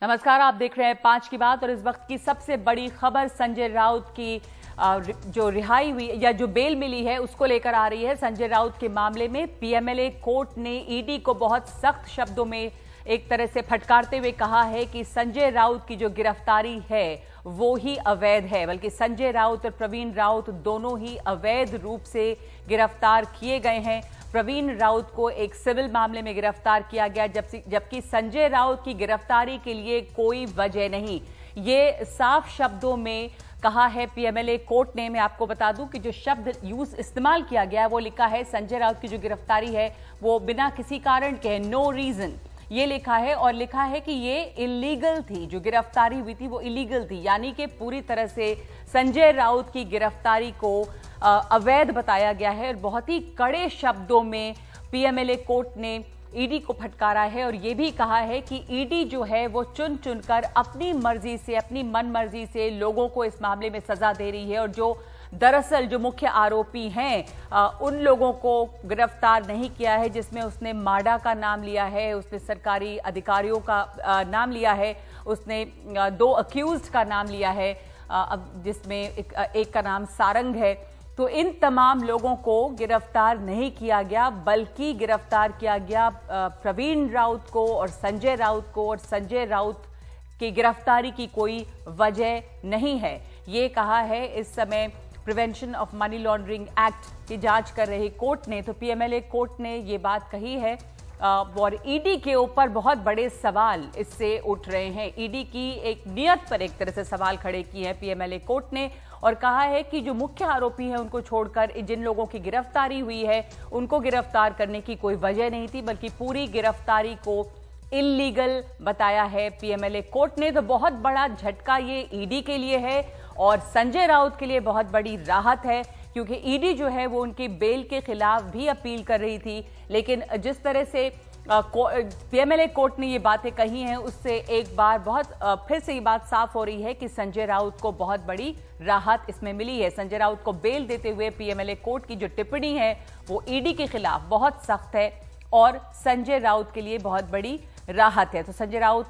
नमस्कार, आप देख रहे हैं 5 की बात। और इस वक्त की सबसे बड़ी खबर संजय राउत की जो रिहाई हुई या जो बेल मिली है उसको लेकर आ रही है। संजय राउत के मामले में पीएमएलए कोर्ट ने ईडी को बहुत सख्त शब्दों में एक तरह से फटकारते हुए कहा है कि संजय राउत की जो गिरफ्तारी है वो ही अवैध है, बल्कि संजय राउत और प्रवीण राउत दोनों ही अवैध रूप से गिरफ्तार किए गए हैं। प्रवीण राउत को एक सिविल मामले में गिरफ्तार किया गया, जबकि संजय राउत की गिरफ्तारी के लिए कोई वजह नहीं। ये साफ शब्दों में कहा है पीएमएलए कोर्ट ने। मैं आपको बता दूं कि जो शब्द इस्तेमाल किया गया है वो लिखा है संजय राउत की जो गिरफ्तारी है वो बिना किसी कारण के, नो रीजन, ये लिखा है। और लिखा है कि ये इलीगल थी, जो गिरफ्तारी हुई थी वो इलीगल थी, यानी कि पूरी तरह से संजय राउत की गिरफ्तारी को अवैध बताया गया है। और बहुत ही कड़े शब्दों में पीएमएलए कोर्ट ने ईडी को फटकारा है और ये भी कहा है कि ईडी जो है वो चुन चुनकर अपनी मर्जी से, अपनी मनमर्जी से लोगों को इस मामले में सजा दे रही है। और जो दरअसल जो मुख्य आरोपी हैं उन लोगों को गिरफ्तार नहीं किया है, जिसमें उसने माडा का नाम लिया है, उसने सरकारी अधिकारियों का नाम लिया है, उसने 2 अक्यूज्ड का नाम लिया है, जिसमें एक का नाम सारंग है। तो इन तमाम लोगों को गिरफ्तार नहीं किया गया, बल्कि गिरफ्तार किया गया प्रवीण राउत को और संजय राउत को। और संजय राउत की गिरफ्तारी की कोई वजह नहीं है, ये कहा है इस समय prevention of money laundering act की जांच कर रही कोर्ट ने। तो पीएमएलए कोर्ट ने ये बात कही है और ईडी के ऊपर बहुत बड़े सवाल इससे उठ रहे हैं। ईडी की एक नियत पर एक तरह से सवाल खड़े किए हैं पीएमएलए कोर्ट ने और कहा है कि जो मुख्य आरोपी हैं उनको छोड़कर जिन लोगों की गिरफ्तारी हुई है उनको गिरफ्तार करने की कोई वजह नहीं थी, बल्कि पूरी गिरफ्तारी को इल्लीगल बताया है पीएमएलए कोर्ट ने। तो बहुत बड़ा झटका ये ईडी के लिए है और संजय राउत के लिए बहुत बड़ी राहत है, क्योंकि ईडी जो है वो उनकी बेल के खिलाफ भी अपील कर रही थी। लेकिन जिस तरह से पीएमएलए कोर्ट ने ये बातें कही हैं उससे एक बार फिर से ये बात साफ हो रही है कि संजय राउत को बहुत बड़ी राहत इसमें मिली है। संजय राउत को बेल देते हुए पीएमएलए कोर्ट की जो टिप्पणी है वो ईडी के खिलाफ बहुत सख्त है और संजय राउत के लिए बहुत बड़ी राहत है। तो संजय राउत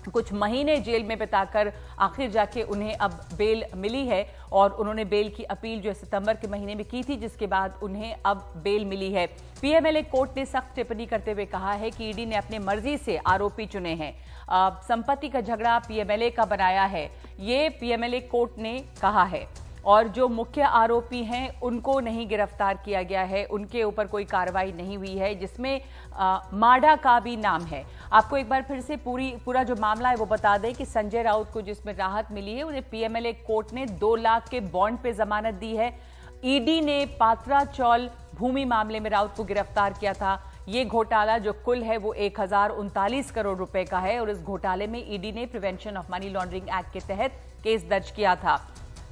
कुछ महीने जेल में बिताकर आखिर जाके उन्हें अब बेल मिली है और उन्होंने बेल की अपील जो सितंबर के महीने में की थी, जिसके बाद उन्हें अब बेल मिली है। पीएमएलए कोर्ट ने सख्त टिप्पणी करते हुए कहा है कि ईडी ने अपने मर्जी से आरोपी चुने हैं, संपत्ति का झगड़ा पीएमएलए का बनाया है, ये पीएमएलए कोर्ट ने कहा है। और जो मुख्य आरोपी हैं उनको नहीं गिरफ्तार किया गया है, उनके ऊपर कोई कार्रवाई नहीं हुई है, जिसमें माडा का भी नाम है। आपको एक बार फिर से पूरा जो मामला है वो बता दें कि संजय राउत को जिसमें राहत मिली है उन्हें पीएमएलए कोर्ट ने 2 लाख के बॉन्ड पे जमानत दी है। ईडी ने पात्रा चौल भूमि मामले में राउत को गिरफ्तार किया था। ये घोटाला जो कुल है वो 1039 करोड़ रुपए का है और इस घोटाले में ईडी ने prevention of money laundering act के तहत केस दर्ज किया था।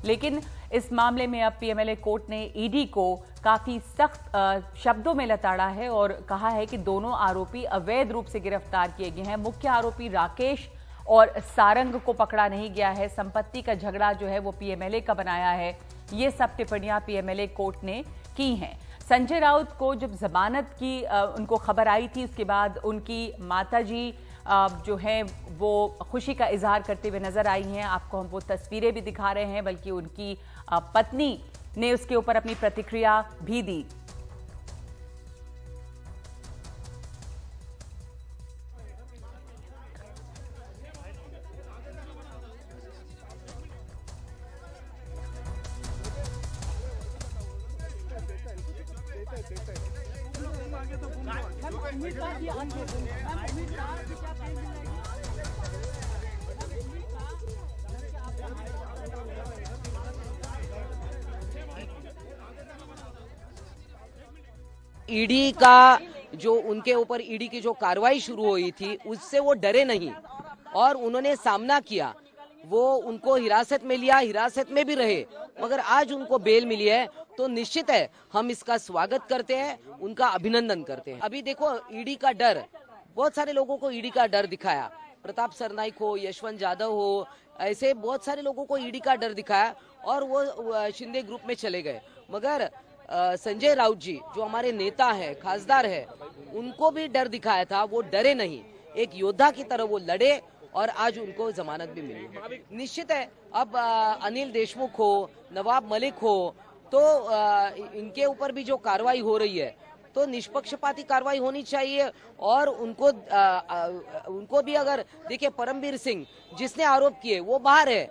लेकिन इस मामले में अब पीएमएलए कोर्ट ने ईडी को काफी सख्त शब्दों में लताड़ा है और कहा है कि दोनों आरोपी अवैध रूप से गिरफ्तार किए गए हैं। मुख्य आरोपी राकेश और सारंग को पकड़ा नहीं गया है, संपत्ति का झगड़ा जो है वो पीएमएलए का बनाया है। ये सब टिप्पणियां पीएमएलए कोर्ट ने की हैं। संजय राउत को जब जमानत की उनको खबर आई थी, उसके बाद उनकी माताजी जो है वो खुशी का इजहार करते हुए नजर आई हैं। आपको हम वो तस्वीरें भी दिखा रहे हैं, बल्कि उनकी पत्नी ने उसके ऊपर अपनी प्रतिक्रिया भी दी। ईडी का जो उनके ऊपर ईडी की जो कार्रवाई शुरू हुई थी उससे वो डरे नहीं और उन्होंने सामना किया। वो उनको हिरासत में लिया, हिरासत में भी रहे, मगर आज उनको बेल मिली है तो निश्चित है हम इसका स्वागत करते हैं, उनका अभिनंदन करते हैं। अभी देखो ईडी का डर, बहुत सारे लोगों को ईडी का डर दिखाया, प्रताप सरनाइक हो, यशवंत यादव हो, ऐसे बहुत सारे लोगों को ईडी का डर दिखाया और वो शिंदे ग्रुप में चले गए। मगर संजय राउत जी जो हमारे नेता है, खासदार है, उनको भी डर दिखाया था, वो डरे नहीं, एक योद्धा की तरह वो लड़े और आज उनको जमानत भी मिली है। निश्चित है अब अनिल देशमुख हो, नवाब मलिक हो, तो इनके ऊपर भी जो कार्रवाई हो रही है तो निष्पक्षपाती कार्रवाई होनी चाहिए। और उनको भी अगर देखिए, परमवीर सिंह जिसने आरोप किए वो बाहर है।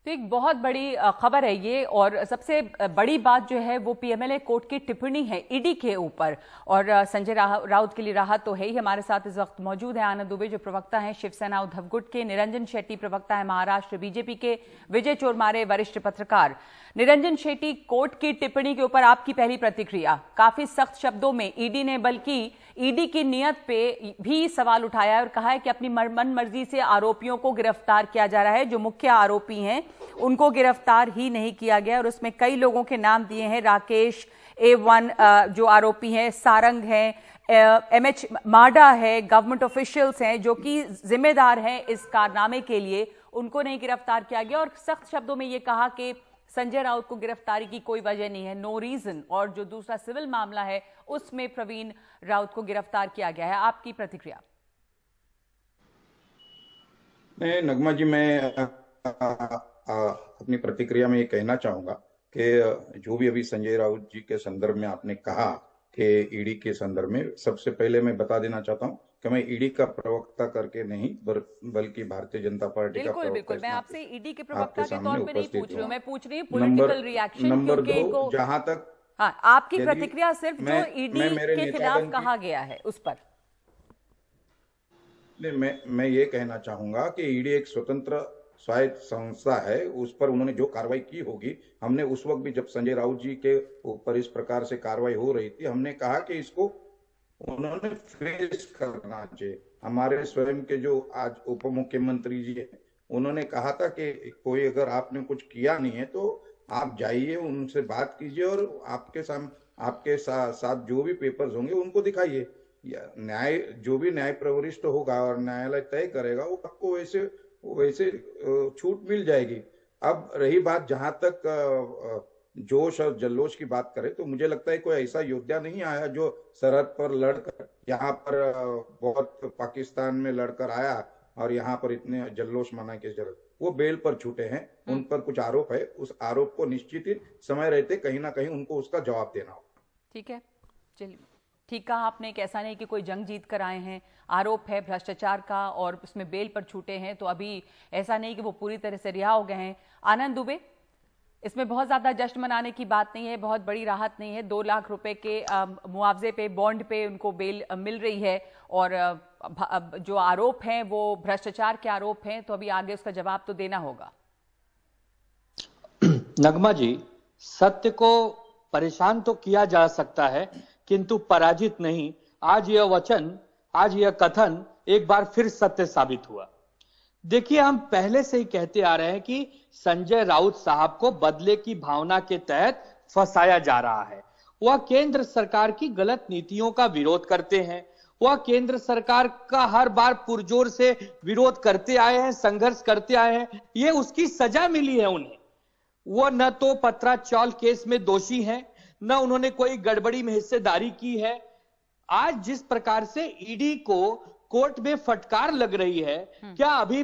तो एक बहुत बड़ी खबर है ये, और सबसे बड़ी बात जो है वो पीएमएलए कोर्ट की टिप्पणी है ईडी के ऊपर। और संजय राउत के लिए राहत तो है ही। हमारे साथ इस वक्त मौजूद है आनंद दुबे जो प्रवक्ता हैं शिवसेना उद्धव गुट के, निरंजन शेट्टी प्रवक्ता है महाराष्ट्र बीजेपी के, विजय चोरमारे वरिष्ठ पत्रकार। निरंजन शेट्टी, कोर्ट की टिप्पणी के ऊपर आपकी पहली प्रतिक्रिया? काफी सख्त शब्दों में ईडी ने, बल्कि ईडी की नियत पे भी सवाल उठाया है और कहा है कि अपनी मन मर्जी से आरोपियों को गिरफ्तार किया जा रहा है। जो मुख्य आरोपी हैं उनको गिरफ्तार ही नहीं किया गया, और उसमें कई लोगों के नाम दिए हैं। राकेश A1 जो आरोपी हैं, सारंग हैं, MH माडा है, गवर्नमेंट ऑफिशियल्स हैं जो कि जिम्मेदार हैं इस कारनामे के लिए, उनको नहीं गिरफ्तार किया गया। और सख्त शब्दों में ये कहा कि संजय राउत को गिरफ्तारी की कोई वजह नहीं है, नो रीजन। और जो दूसरा सिविल मामला है उसमें प्रवीण राउत को गिरफ्तार किया गया है। आपकी प्रतिक्रिया? नहीं नगमा जी, मैं अपनी प्रतिक्रिया में ये कहना चाहूंगा कि जो भी अभी संजय राउत जी के संदर्भ में आपने कहा कि ईडी के संदर्भ में, सबसे पहले मैं बता देना चाहता हूं कि मैं ईडी का प्रवक्ता करके नहीं बल्कि भारतीय जनता पार्टी का प्रवक्ता। बिल्कुल, मैं आपसे ईडी के प्रवक्ता के तौर पे नहीं पूछ रही हूँ, मैं पूछ रही हूँ पॉलिटिकल रिएक्शन। नंबर 2, जहां तक हाँ, आपकी प्रतिक्रिया सिर्फ जो ईडी के खिलाफ कहा गया है उस पर। मैं ये कहना चाहूंगा कि ईडी एक स्वतंत्र स्वायत्त संस्था है, उस पर उन्होंने जो कार्रवाई की होगी, हमने उस वक्त भी जब संजय राउत जी के ऊपर इस प्रकार से कार्रवाई हो रही थी, हमने कहा कि इसको उन्होंने फेस करना चाहिए। हमारे स्वयं के जो आज उप मुख्यमंत्री जी हैं, उन्होंने कहा था कि कोई अगर आपने कुछ किया नहीं है तो आप जाइए, उनसे बात कीजिए और आपके साथ जो भी पेपर्स होंगे उनको दिखाइए। न्याय जो भी न्याय प्रविष्ट होगा और न्यायालय तय करेगा वो आपको वैसे छूट मिल जाएगी। अब रही बात जहां तक जोश और जल्लोश की बात करें, तो मुझे लगता है कोई ऐसा योद्धा नहीं आया जो सरहद पर लड़कर यहाँ पर बहुत पाकिस्तान में लड़कर आया और यहाँ पर इतने जल्लोश मनाने की जरूरत। वो बेल पर छूटे हैं, उन पर कुछ आरोप है, उस आरोप को निश्चित ही समय रहते कहीं ना कहीं उनको उसका जवाब देना होगा। ठीक है, चलिए, ठीक कहा आपने कि ऐसा नहीं कि कोई जंग जीत कर आए हैं। आरोप है भ्रष्टाचार का और उसमें बेल पर छूटे हैं, तो अभी ऐसा नहीं कि वो पूरी तरह से रिहा हो गए हैं। आनंद दुबे, इसमें बहुत ज्यादा जश्न मनाने की बात नहीं है, बहुत बड़ी राहत नहीं है। 2 लाख रुपए के मुआवजे पे, बॉन्ड पे उनको बेल मिल रही है, और जो आरोप हैं वो भ्रष्टाचार के आरोप हैं, तो अभी आगे उसका जवाब तो देना होगा। नगमा जी, सत्य को परेशान तो किया जा सकता है किंतु पराजित नहीं। आज यह कथन एक बार फिर सत्य साबित हुआ। देखिए, हम पहले से ही कहते आ रहे हैं कि संजय राउत साहब को बदले की भावना के तहत फंसाया जा रहा है। वह केंद्र सरकार की गलत नीतियों का विरोध करते हैं, वह केंद्र सरकार का हर बार पुरजोर से विरोध करते आए हैं, संघर्ष करते आए हैं। ये उसकी सजा मिली है उन्हें। वो न तो पत्राचाल केस में दोषी हैं, न उन्होंने कोई गड़बड़ी में हिस्सेदारी की है। आज जिस प्रकार से ईडी को कोर्ट में फटकार लग रही है, क्या अभी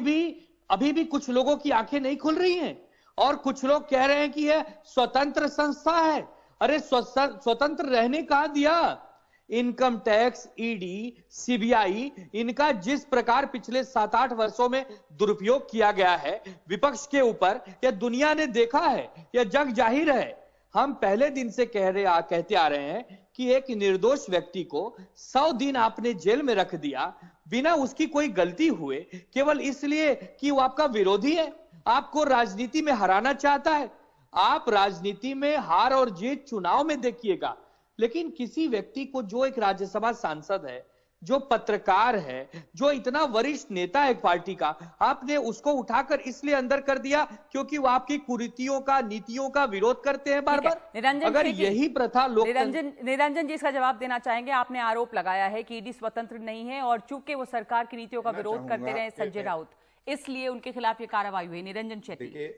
भी कुछ लोगों की आंखें नहीं खुल रही हैं? और कुछ लोग कह रहे हैं कि यह स्वतंत्र संस्था है। अरे स्वतंत्र रहने कहां दिया? इनकम टैक्स, ईडी, सीबीआई, इनका जिस प्रकार पिछले 7-8 वर्षों में दुरुपयोग किया गया है विपक्ष के ऊपर, यह दुनिया ने देखा है, यह जग जाहिर है। हम पहले दिन से कहते आ रहे हैं कि एक निर्दोष व्यक्ति को 100 दिन आपने जेल में रख दिया बिना उसकी कोई गलती हुए, केवल इसलिए कि वो आपका विरोधी है, आपको राजनीति में हराना चाहता है। आप राजनीति में हार और जीत चुनाव में देखिएगा, लेकिन किसी व्यक्ति को, जो एक राज्यसभा सांसद है, जो पत्रकार है, जो इतना वरिष्ठ नेता है एक पार्टी का, आपने उसको उठाकर इसलिए अंदर कर दिया क्योंकि वो आपकी कुरीतियों का, नीतियों का विरोध करते हैं बार बार। अगर यही प्रथा लोग निरंजन जी इसका जवाब देना चाहेंगे। आपने आरोप लगाया है कि ईडी स्वतंत्र नहीं है और चूंकि वो सरकार की नीतियों का विरोध करते रहे संजय राउत, इसलिए उनके खिलाफ ये कार्रवाई हुई। निरंजन शेट्टी,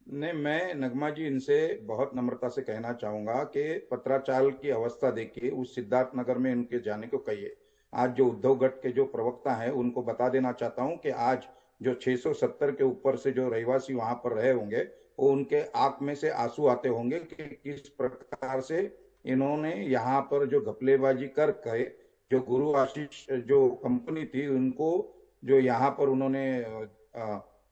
नहीं, मैं नगमा जी इनसे बहुत नम्रता से कहना चाहूंगा कि पत्राचाल की अवस्था देखिए, उस सिद्धार्थ नगर में उनके जाने को कहिए। आज जो उद्धव गट के जो प्रवक्ता हैं उनको बता देना चाहता हूं कि आज जो 670 के ऊपर से जो रहवासी वहां पर रहे होंगे वो उनके आंख में से आंसू आते होंगे कि किस प्रकार से इन्होंने यहाँ पर जो घपलेबाजी कर के जो गुरु आशीष जो कंपनी थी उनको जो यहाँ पर उन्होंने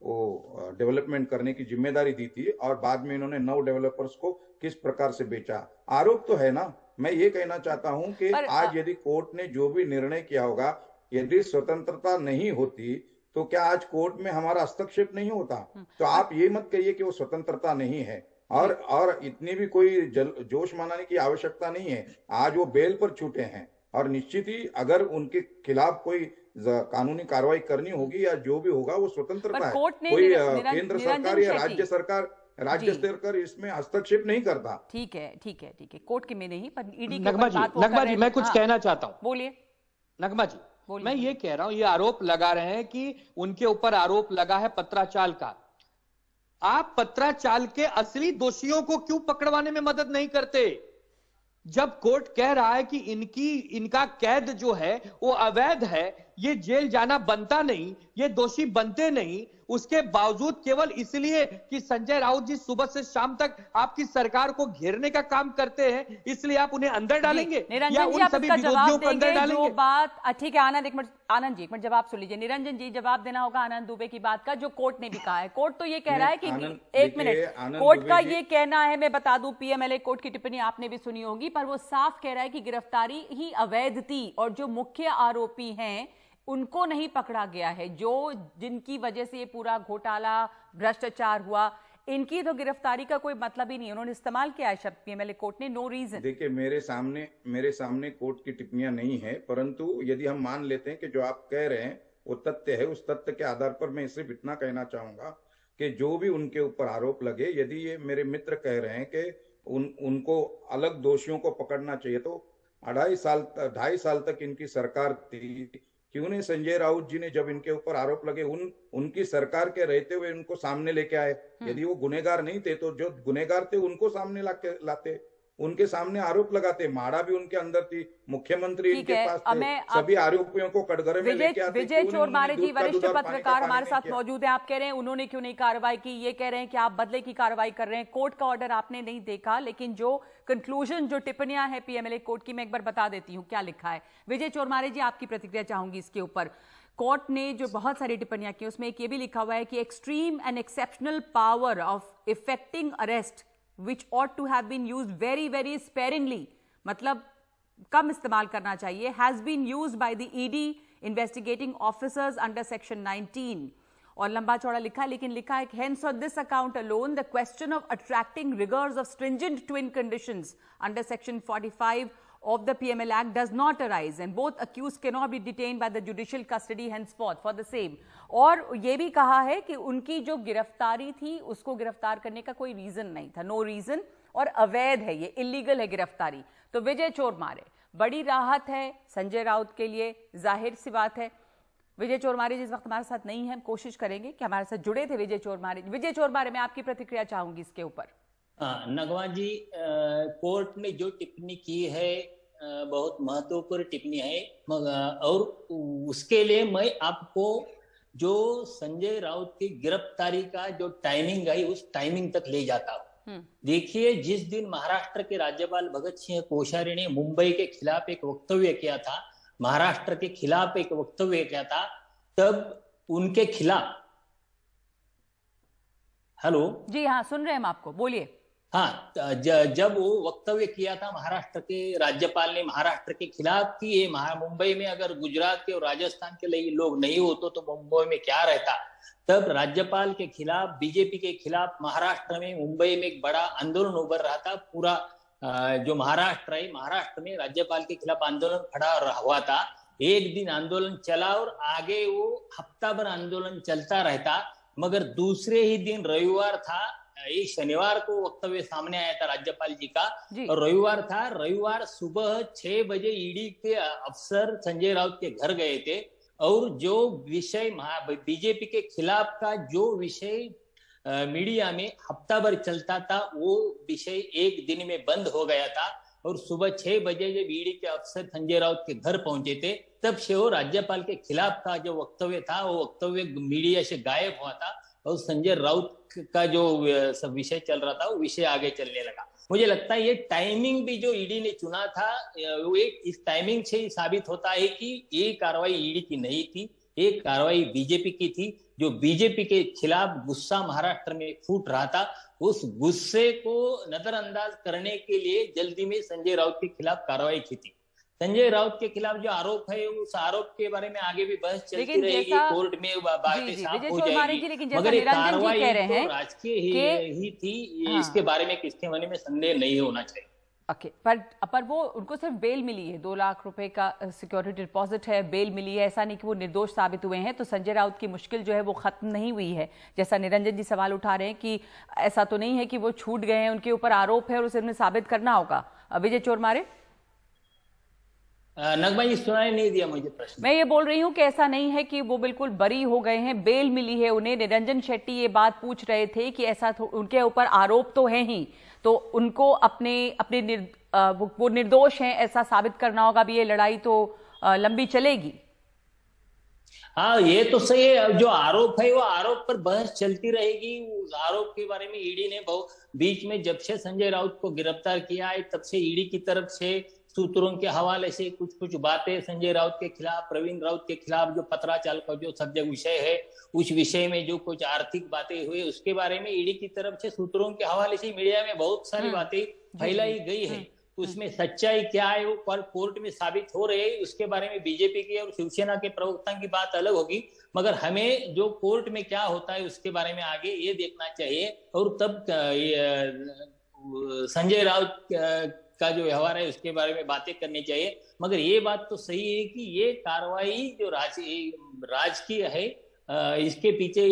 वो डेवलपमेंट करने की जिम्मेदारी दी थी और बाद में इन्होंने 9 डेवलपर्स को किस प्रकार से बेचा। आरोप तो है ना। मैं ये कहना चाहता हूं कि आज यदि कोर्ट ने जो भी निर्णय किया होगा, यदि स्वतंत्रता नहीं होती तो क्या आज कोर्ट में हमारा हस्तक्षेप नहीं होता? तो आप ये मत कहिए कि वो स्वतंत्रता नहीं है और इतनी भी कोई जोश मनाने की आवश्यकता नहीं है। आज वो बेल पर छूटे हैं और निश्चित ही अगर उनके खिलाफ कोई कानूनी कार्रवाई करनी होगी या जो भी होगा वो स्वतंत्रता है। कोई केंद्र सरकार या राज्य सरकार इसमें हस्तक्षेप नहीं करता। ठीक है कोर्ट के में नहीं, पर ईडी नगमा जी मैं कुछ कहना चाहता हूँ। बोलिए नगमा जी। मैं ये कह रहा हूं, ये आरोप लगा रहे हैं कि उनके ऊपर आरोप लगा है पत्राचाल का। आप पत्राचाल के असली दोषियों को क्यों पकड़वाने में मदद नहीं करते? जब कोर्ट कह रहा है कि इनका कैद जो है वो अवैध है, ये जेल जाना बनता नहीं, ये दोषी बनते नहीं, उसके बावजूद केवल इसलिए कि संजय राउत जी सुबह से शाम तक आपकी सरकार को घेरने का काम करते हैं, इसलिए आप उन्हें अंदर डालेंगे या उन सभी विरोधियों को अंदर डालेंगे? ठीक है आनंद जी एक मिनट जवाब सुन लीजिए। निरंजन जी जवाब देना होगा आनंद दुबे की बात का, जो कोर्ट ने भी कहा है। कोर्ट तो ये कह रहा है कि एक मिनट, कोर्ट का ये कहना है, मैं बता दूं पीएमएलए कोर्ट की टिप्पणी आपने भी सुनी होगी, पर वो साफ कह रहा है कि गिरफ्तारी ही अवैध थी और जो मुख्य आरोपी हैं उनको नहीं पकड़ा गया है, जो जिनकी वजह से ये पूरा घोटाला भ्रष्टाचार हुआ, इनकी तो गिरफ्तारी का कोई मतलब ही नहीं। उन्होंने इस्तेमाल किया है शब्द पीएमएलए कोर्ट ने, नो रीजन। देखिए मेरे सामने कोर्ट की टिप्पणियां नहीं है, परंतु यदि हम मान लेते हैं कि जो आप कह रहे हैं वो तथ्य है, उस तथ्य के आधार पर मैं सिर्फ इतना कहना चाहूंगा कि जो भी उनके ऊपर आरोप लगे, यदि ये मेरे मित्र कह रहे हैं कि उनको अलग दोषियों को पकड़ना चाहिए, तो 2.5 साल तक इनकी सरकार थी, क्यों नहीं संजय राउत जी ने जब इनके ऊपर आरोप लगे उनकी सरकार के रहते हुए उनको सामने लेके आए? यदि वो गुनहगार नहीं थे तो जो गुनहगार थे उनको सामने लाते, उनके सामने आरोप लगाते। माड़ा भी उनके अंदर थी, मुख्यमंत्री इनके पास थे, सभी आरोपियों को कटघरे में लेके आते। विजय चोरमारे जी वरिष्ठ पत्रकार हमारे साथ मौजूद हैं। आप कह रहे हैं उन्होंने क्यों नहीं कार्रवाई की, ये कह रहे हैं कि आप बदले की कार्रवाई कर रहे हैं। कोर्ट का ऑर्डर आपने नहीं देखा, लेकिन जो कंक्लूजन, जो टिप्पणियां हैं पीएमएलए कोर्ट की, मैं एक बार बता देती हूँ क्या लिखा है। विजय चोरमारे जी आपकी प्रतिक्रिया चाहूंगी इसके ऊपर। कोर्ट ने जो बहुत सारी टिप्पणियां की उसमें एक ये भी लिखा हुआ है कि extreme and exceptional power of effecting arrest which ought to have been used very very sparingly, मतलब कम इस्तेमाल करना चाहिए, has been used by the ED investigating officers under section 19। और लंबा चौड़ा लिखा है, लेकिन लिखा है hence on this account alone the question of attracting rigors of stringent twin conditions under section 45 of the PML Act does not arise and both accused cannot be detained by the judicial custody henceforth for the same। और ये भी कहा है कि उनकी जो गिरफ्तारी थी उसको गिरफ्तार करने का कोई रीजन नहीं था, नो रीजन, और अवैध है, ये इलीगल है गिरफ्तारी। तो विजय चोरमारे, बड़ी राहत है संजय राउत के लिए, जाहिर सी बात है। विजय चोरमारे जिस वक्त हमारे साथ नहीं है, हम कोशिश करेंगे कि हमारे साथ जुड़े थे विजय चोरमारे मैं आपकी प्रतिक्रिया चाहूंगी इसके ऊपर। नगवा जी, कोर्ट ने जो टिप्पणी की है बहुत महत्वपूर्ण टिप्पणी है, और उसके लिए मैं आपको जो संजय राउत की गिरफ्तारी का जो टाइमिंग है उस टाइमिंग तक ले जाता हूं। देखिए, जिस दिन महाराष्ट्र के राज्यपाल भगत सिंह कोश्यारी ने मुंबई के खिलाफ एक वक्तव्य किया था, महाराष्ट्र के खिलाफ एक वक्तव्य किया था, तब उनके खिलाफ, हेलो जी हाँ सुन रहे हैं हम आपको, बोलिए। हाँ, जब वो वक्तव्य किया था महाराष्ट्र के राज्यपाल ने महाराष्ट्र के खिलाफ कि ये मुंबई में अगर गुजरात के और राजस्थान के लिए लोग नहीं होते तो मुंबई में क्या रहता, तब राज्यपाल के खिलाफ, बीजेपी के खिलाफ महाराष्ट्र में, मुंबई में एक बड़ा आंदोलन उभर रहा था। पूरा जो महाराष्ट्र है, महाराष्ट्र में राज्यपाल के खिलाफ आंदोलन खड़ा हुआ था। एक दिन आंदोलन चला और आगे वो हफ्ता भर आंदोलन चलता रहता, मगर दूसरे ही दिन रविवार था, ये शनिवार को वक्तव्य सामने आया था राज्यपाल जी का, और रविवार था, रविवार सुबह 6 बजे ईडी के अफसर संजय राउत के घर गए थे, और जो विषय बीजेपी के खिलाफ का जो विषय मीडिया में हफ्ता भर चलता था, वो विषय एक दिन में बंद हो गया था। और सुबह 6 बजे जब ईडी के अफसर संजय राउत के घर पहुंचे थे तब से वो राज्यपाल के खिलाफ का जो वक्तव्य था वो वक्तव्य मीडिया से गायब हुआ था और संजय राउत का जो सब विषय चल रहा था वो विषय आगे चलने लगा। मुझे लगता है ये टाइमिंग भी जो ईडी ने चुना था वो एक इस टाइमिंग से ही साबित होता है कि ये कार्रवाई ईडी की नहीं थी, ये कार्रवाई बीजेपी की थी। जो बीजेपी के खिलाफ गुस्सा महाराष्ट्र में फूट रहा था, उस गुस्से को नजरअंदाज करने के लिए जल्दी में संजय राउत के खिलाफ कार्रवाई की थी। संजय राउत के खिलाफ जो आरोप है उस आरोप के बारे में आगे भी बहस चलती रहेगी, कोर्ट में बातें साफ हो जाएगी, मगर ये कार्रवाई तो राजकीय ही थी, इसके बारे में किसके मन में संदेह नहीं होना चाहिए। ओके, पर वो उनको सिर्फ बेल मिली है, 2 लाख रुपए का सिक्योरिटी डिपॉजिट है, बेल मिली है, ऐसा नहीं कि वो निर्दोष साबित हुए हैं। तो संजय राउत की मुश्किल जो है वो खत्म नहीं हुई है, जैसा निरंजन जी सवाल उठा रहे हैं कि ऐसा तो नहीं है कि वो छूट गए हैं, उनके ऊपर आरोप है और उसे साबित करना होगा। विजय चोरमारे, नगमा जी सुनाई नहीं दिया मुझे प्रश्न। मैं ये बोल रही हूँ कि ऐसा नहीं है कि वो बिल्कुल बरी हो गए हैं, बेल मिली है उन्हें। निरंजन शेट्टी ये बात पूछ रहे थे कि ऐसा उनके ऊपर आरोप तो है ही, तो उनको वो निर्दोष हैं ऐसा साबित करना होगा। अभी ये लड़ाई तो लंबी चलेगी। हाँ, ये तो सही है। जो आरोप है वो आरोप पर बहस चलती रहेगी। उस आरोप के बारे में ईडी ने बहुत बीच में जब से संजय राउत को गिरफ्तार किया है तब से ईडी की तरफ से सूत्रों के हवाले से कुछ बातें संजय राउत के खिलाफ, प्रवीण राउत के खिलाफ जो पत्राचाल का जो सब्जेक्ट विषय है उस विषय में जो कुछ आर्थिक बातें हुई उसके बारे में ईडी की तरफ से सूत्रों के हवाले से मीडिया में बहुत सारी बातें फैलाई गई है। उसमें सच्चाई क्या है वो पर कोर्ट में साबित हो रही है, उसके बारे में बीजेपी की और शिवसेना के प्रवक्ता की बात अलग होगी, मगर हमें जो कोर्ट में क्या होता है उसके बारे में आगे ये देखना चाहिए। और तब संजय राउत का जो व्यवहार है उसके बारे में बातें करनी चाहिए। मगर ये बात तो सही है कि ये कार्रवाई जो राजकीय है, इसके पीछे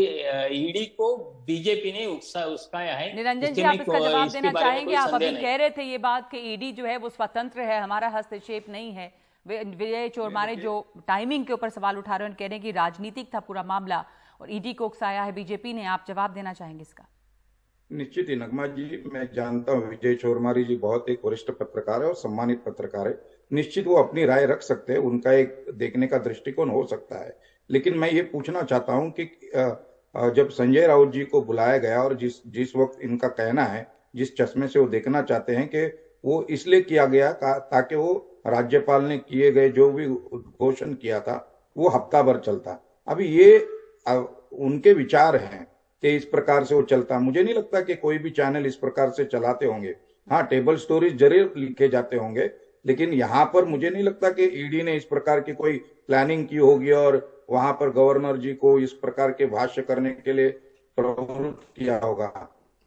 ईडी को बीजेपी ने उकसाया है। निरंजन जी, आप इसका जवाब देना चाहेंगे? आप अभी कह रहे थे ये बात कि ईडी जो है वो स्वतंत्र है, हमारा हस्तक्षेप नहीं है। विजय चोरमारे जो टाइमिंग के ऊपर सवाल उठा रहे हैं, कह रहे हैं कि राजनीतिक था पूरा मामला और ईडी को उकसाया है बीजेपी ने। आप जवाब देना चाहेंगे इसका? निश्चित ही नगमा जी, मैं जानता हूँ विजय चोरमारी जी बहुत एक वरिष्ठ पत्रकार है और सम्मानित पत्रकार है। निश्चित वो अपनी राय रख सकते हैं, उनका एक देखने का दृष्टिकोण हो सकता है। लेकिन मैं ये पूछना चाहता हूँ कि जब संजय राउत जी को बुलाया गया और जिस वक्त इनका कहना है, जिस चश्मे से वो देखना चाहते हैं कि वो इसलिए किया गया ताकि वो राज्यपाल ने किए गए जो भी उद्घोषण किया था वो हफ्ता भर चलता। अभी ये उनके विचार हैं कि इस प्रकार से वो चलता। मुझे नहीं लगता कि कोई भी चैनल इस प्रकार से चलाते होंगे। हाँ, टेबल स्टोरीज जरूर लिखे जाते होंगे, लेकिन यहाँ पर मुझे नहीं लगता कि ईडी ने इस प्रकार की कोई प्लानिंग की होगी और वहां पर गवर्नर जी को इस प्रकार के भाष्य करने के लिए प्रवृत्त किया होगा।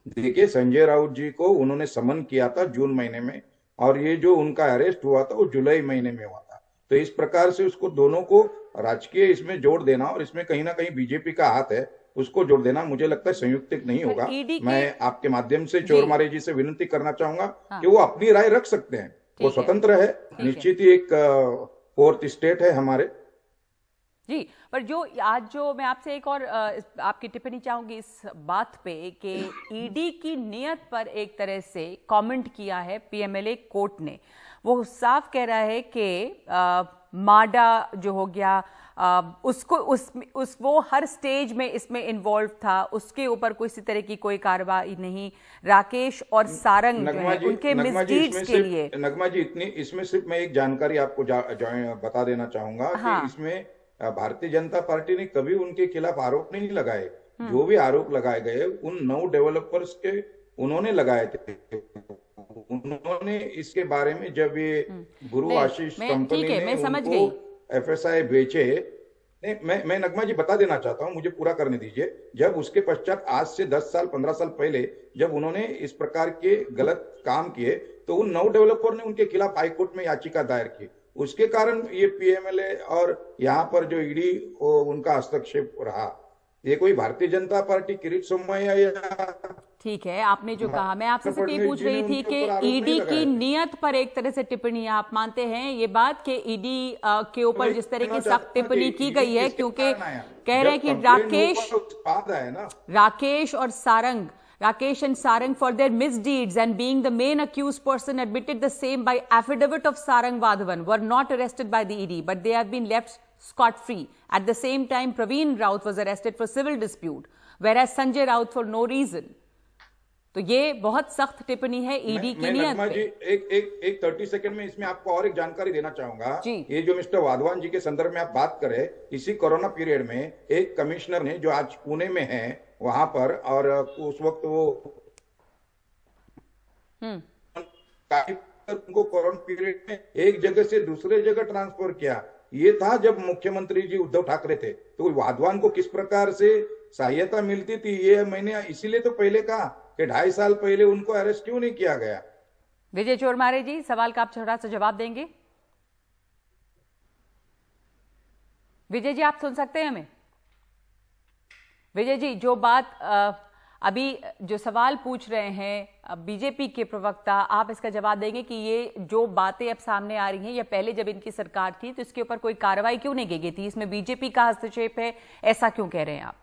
देखिए, संजय राउत जी को उन्होंने समन किया था जून महीने में और ये जो उनका अरेस्ट हुआ था वो जुलाई महीने में हुआ था। तो इस प्रकार से उसको दोनों को राजकीय इसमें जोड़ देना और इसमें कहीं ना कहीं बीजेपी का हाथ है उसको जोड़ देना मुझे लगता है संयुक्तिक नहीं होगा। मैं आपके माध्यम से चोरमारे जी से विनती करना चाहूंगा कि वो अपनी राय रख सकते हैं, वो स्वतंत्र है, निश्चित ही एक 4th स्टेट है हमारे जी। पर जो आज जो मैं आपसे एक और आपकी टिप्पणी चाहूंगी इस बात पे कि ईडी की नियत पर एक तरह से कमेंट किया है पीएमएलए कोर्ट ने। वो साफ कह रहा है कि माडा जो हो गया वो हर स्टेज में इसमें इन्वॉल्व था, उसके ऊपर किसी तरह की कोई कार्रवाई नहीं। राकेश और सारंग जो है उनके मिसडीड्स के लिए। नगमा जी, इसमें सिर्फ मैं एक जानकारी आपको बता देना चाहूंगा कि इसमें भारतीय जनता पार्टी ने कभी उनके खिलाफ आरोप नहीं लगाए। जो भी आरोप लगाए गए उन 9 डेवलपर्स के उन्होंने लगाए थे। उन्होंने इसके बारे में जब ये गुरु आशीष कंपनी ने उनको FSI बेचे, मैं नगमा जी बता देना चाहता हूं, मुझे पूरा करने दीजिए। जब उसके पश्चात आज से 10 साल 15 साल पहले जब उन्होंने इस प्रकार के गलत काम किए तो उन 9 डेवलपर ने उनके खिलाफ हाईकोर्ट में याचिका दायर की। उसके कारण ये पीएमएलए और यहाँ पर जो ईडी उनका हस्तक्षेप रहा। ये कोई भारतीय जनता पार्टी किरीट सोमैया या ठीक है, आपने जो कहा, मैं आपसे सिर्फ ये पूछ रही थी कि ईडी की नियत पर एक तरह से टिप्पणी आप मानते हैं ये बात कि ईडी के ऊपर जिस तरह की सख्त टिप्पणी की गई है, क्योंकि कह रहे हैं कि राकेश और Sarang Rakesh and Sarang for their misdeeds and being the main accused person admitted the same by affidavit of Sarang Vadhavan were not arrested by the ED, but they have been left scot-free. At the same time, Praveen Raut was arrested for civil dispute, whereas Sanjay Raut for no reason. तो ये बहुत सख्त टिप्पणी है ED की नियत नगमा जी एक 30 second में इसमें आपको और एक जानकारी देना चाहूंगा। ये जो मिस्टर वाधवान जी के संदर्भ में आप बात करें, इसी कोरोना पीरियड में एक कमिश्नर ने जो आज पुणे में है वहां पर, और उस वक्त वो उनको कोरोना पीरियड में एक जगह से दूसरे जगह ट्रांसफर किया। ये था जब मुख्यमंत्री जी उद्धव ठाकरे थे, तो वाधवान को किस प्रकार से सहायता मिलती थी, ये मैंने इसीलिए तो पहले कहा कि 2.5 साल पहले उनको अरेस्ट क्यों नहीं किया गया। विजय चोरमारे जी, सवाल का आप थोड़ा सा जवाब देंगे? विजय जी, आप सुन सकते हैं हमें? विजय जी, जो बात अभी जो सवाल पूछ रहे हैं बीजेपी के प्रवक्ता, आप इसका जवाब देंगे कि ये जो बातें अब सामने आ रही हैं, या पहले जब इनकी सरकार थी तो इसके ऊपर कोई कार्रवाई क्यों नहीं की गई थी? इसमें बीजेपी का हस्तक्षेप है, ऐसा क्यों कह रहे हैं आप?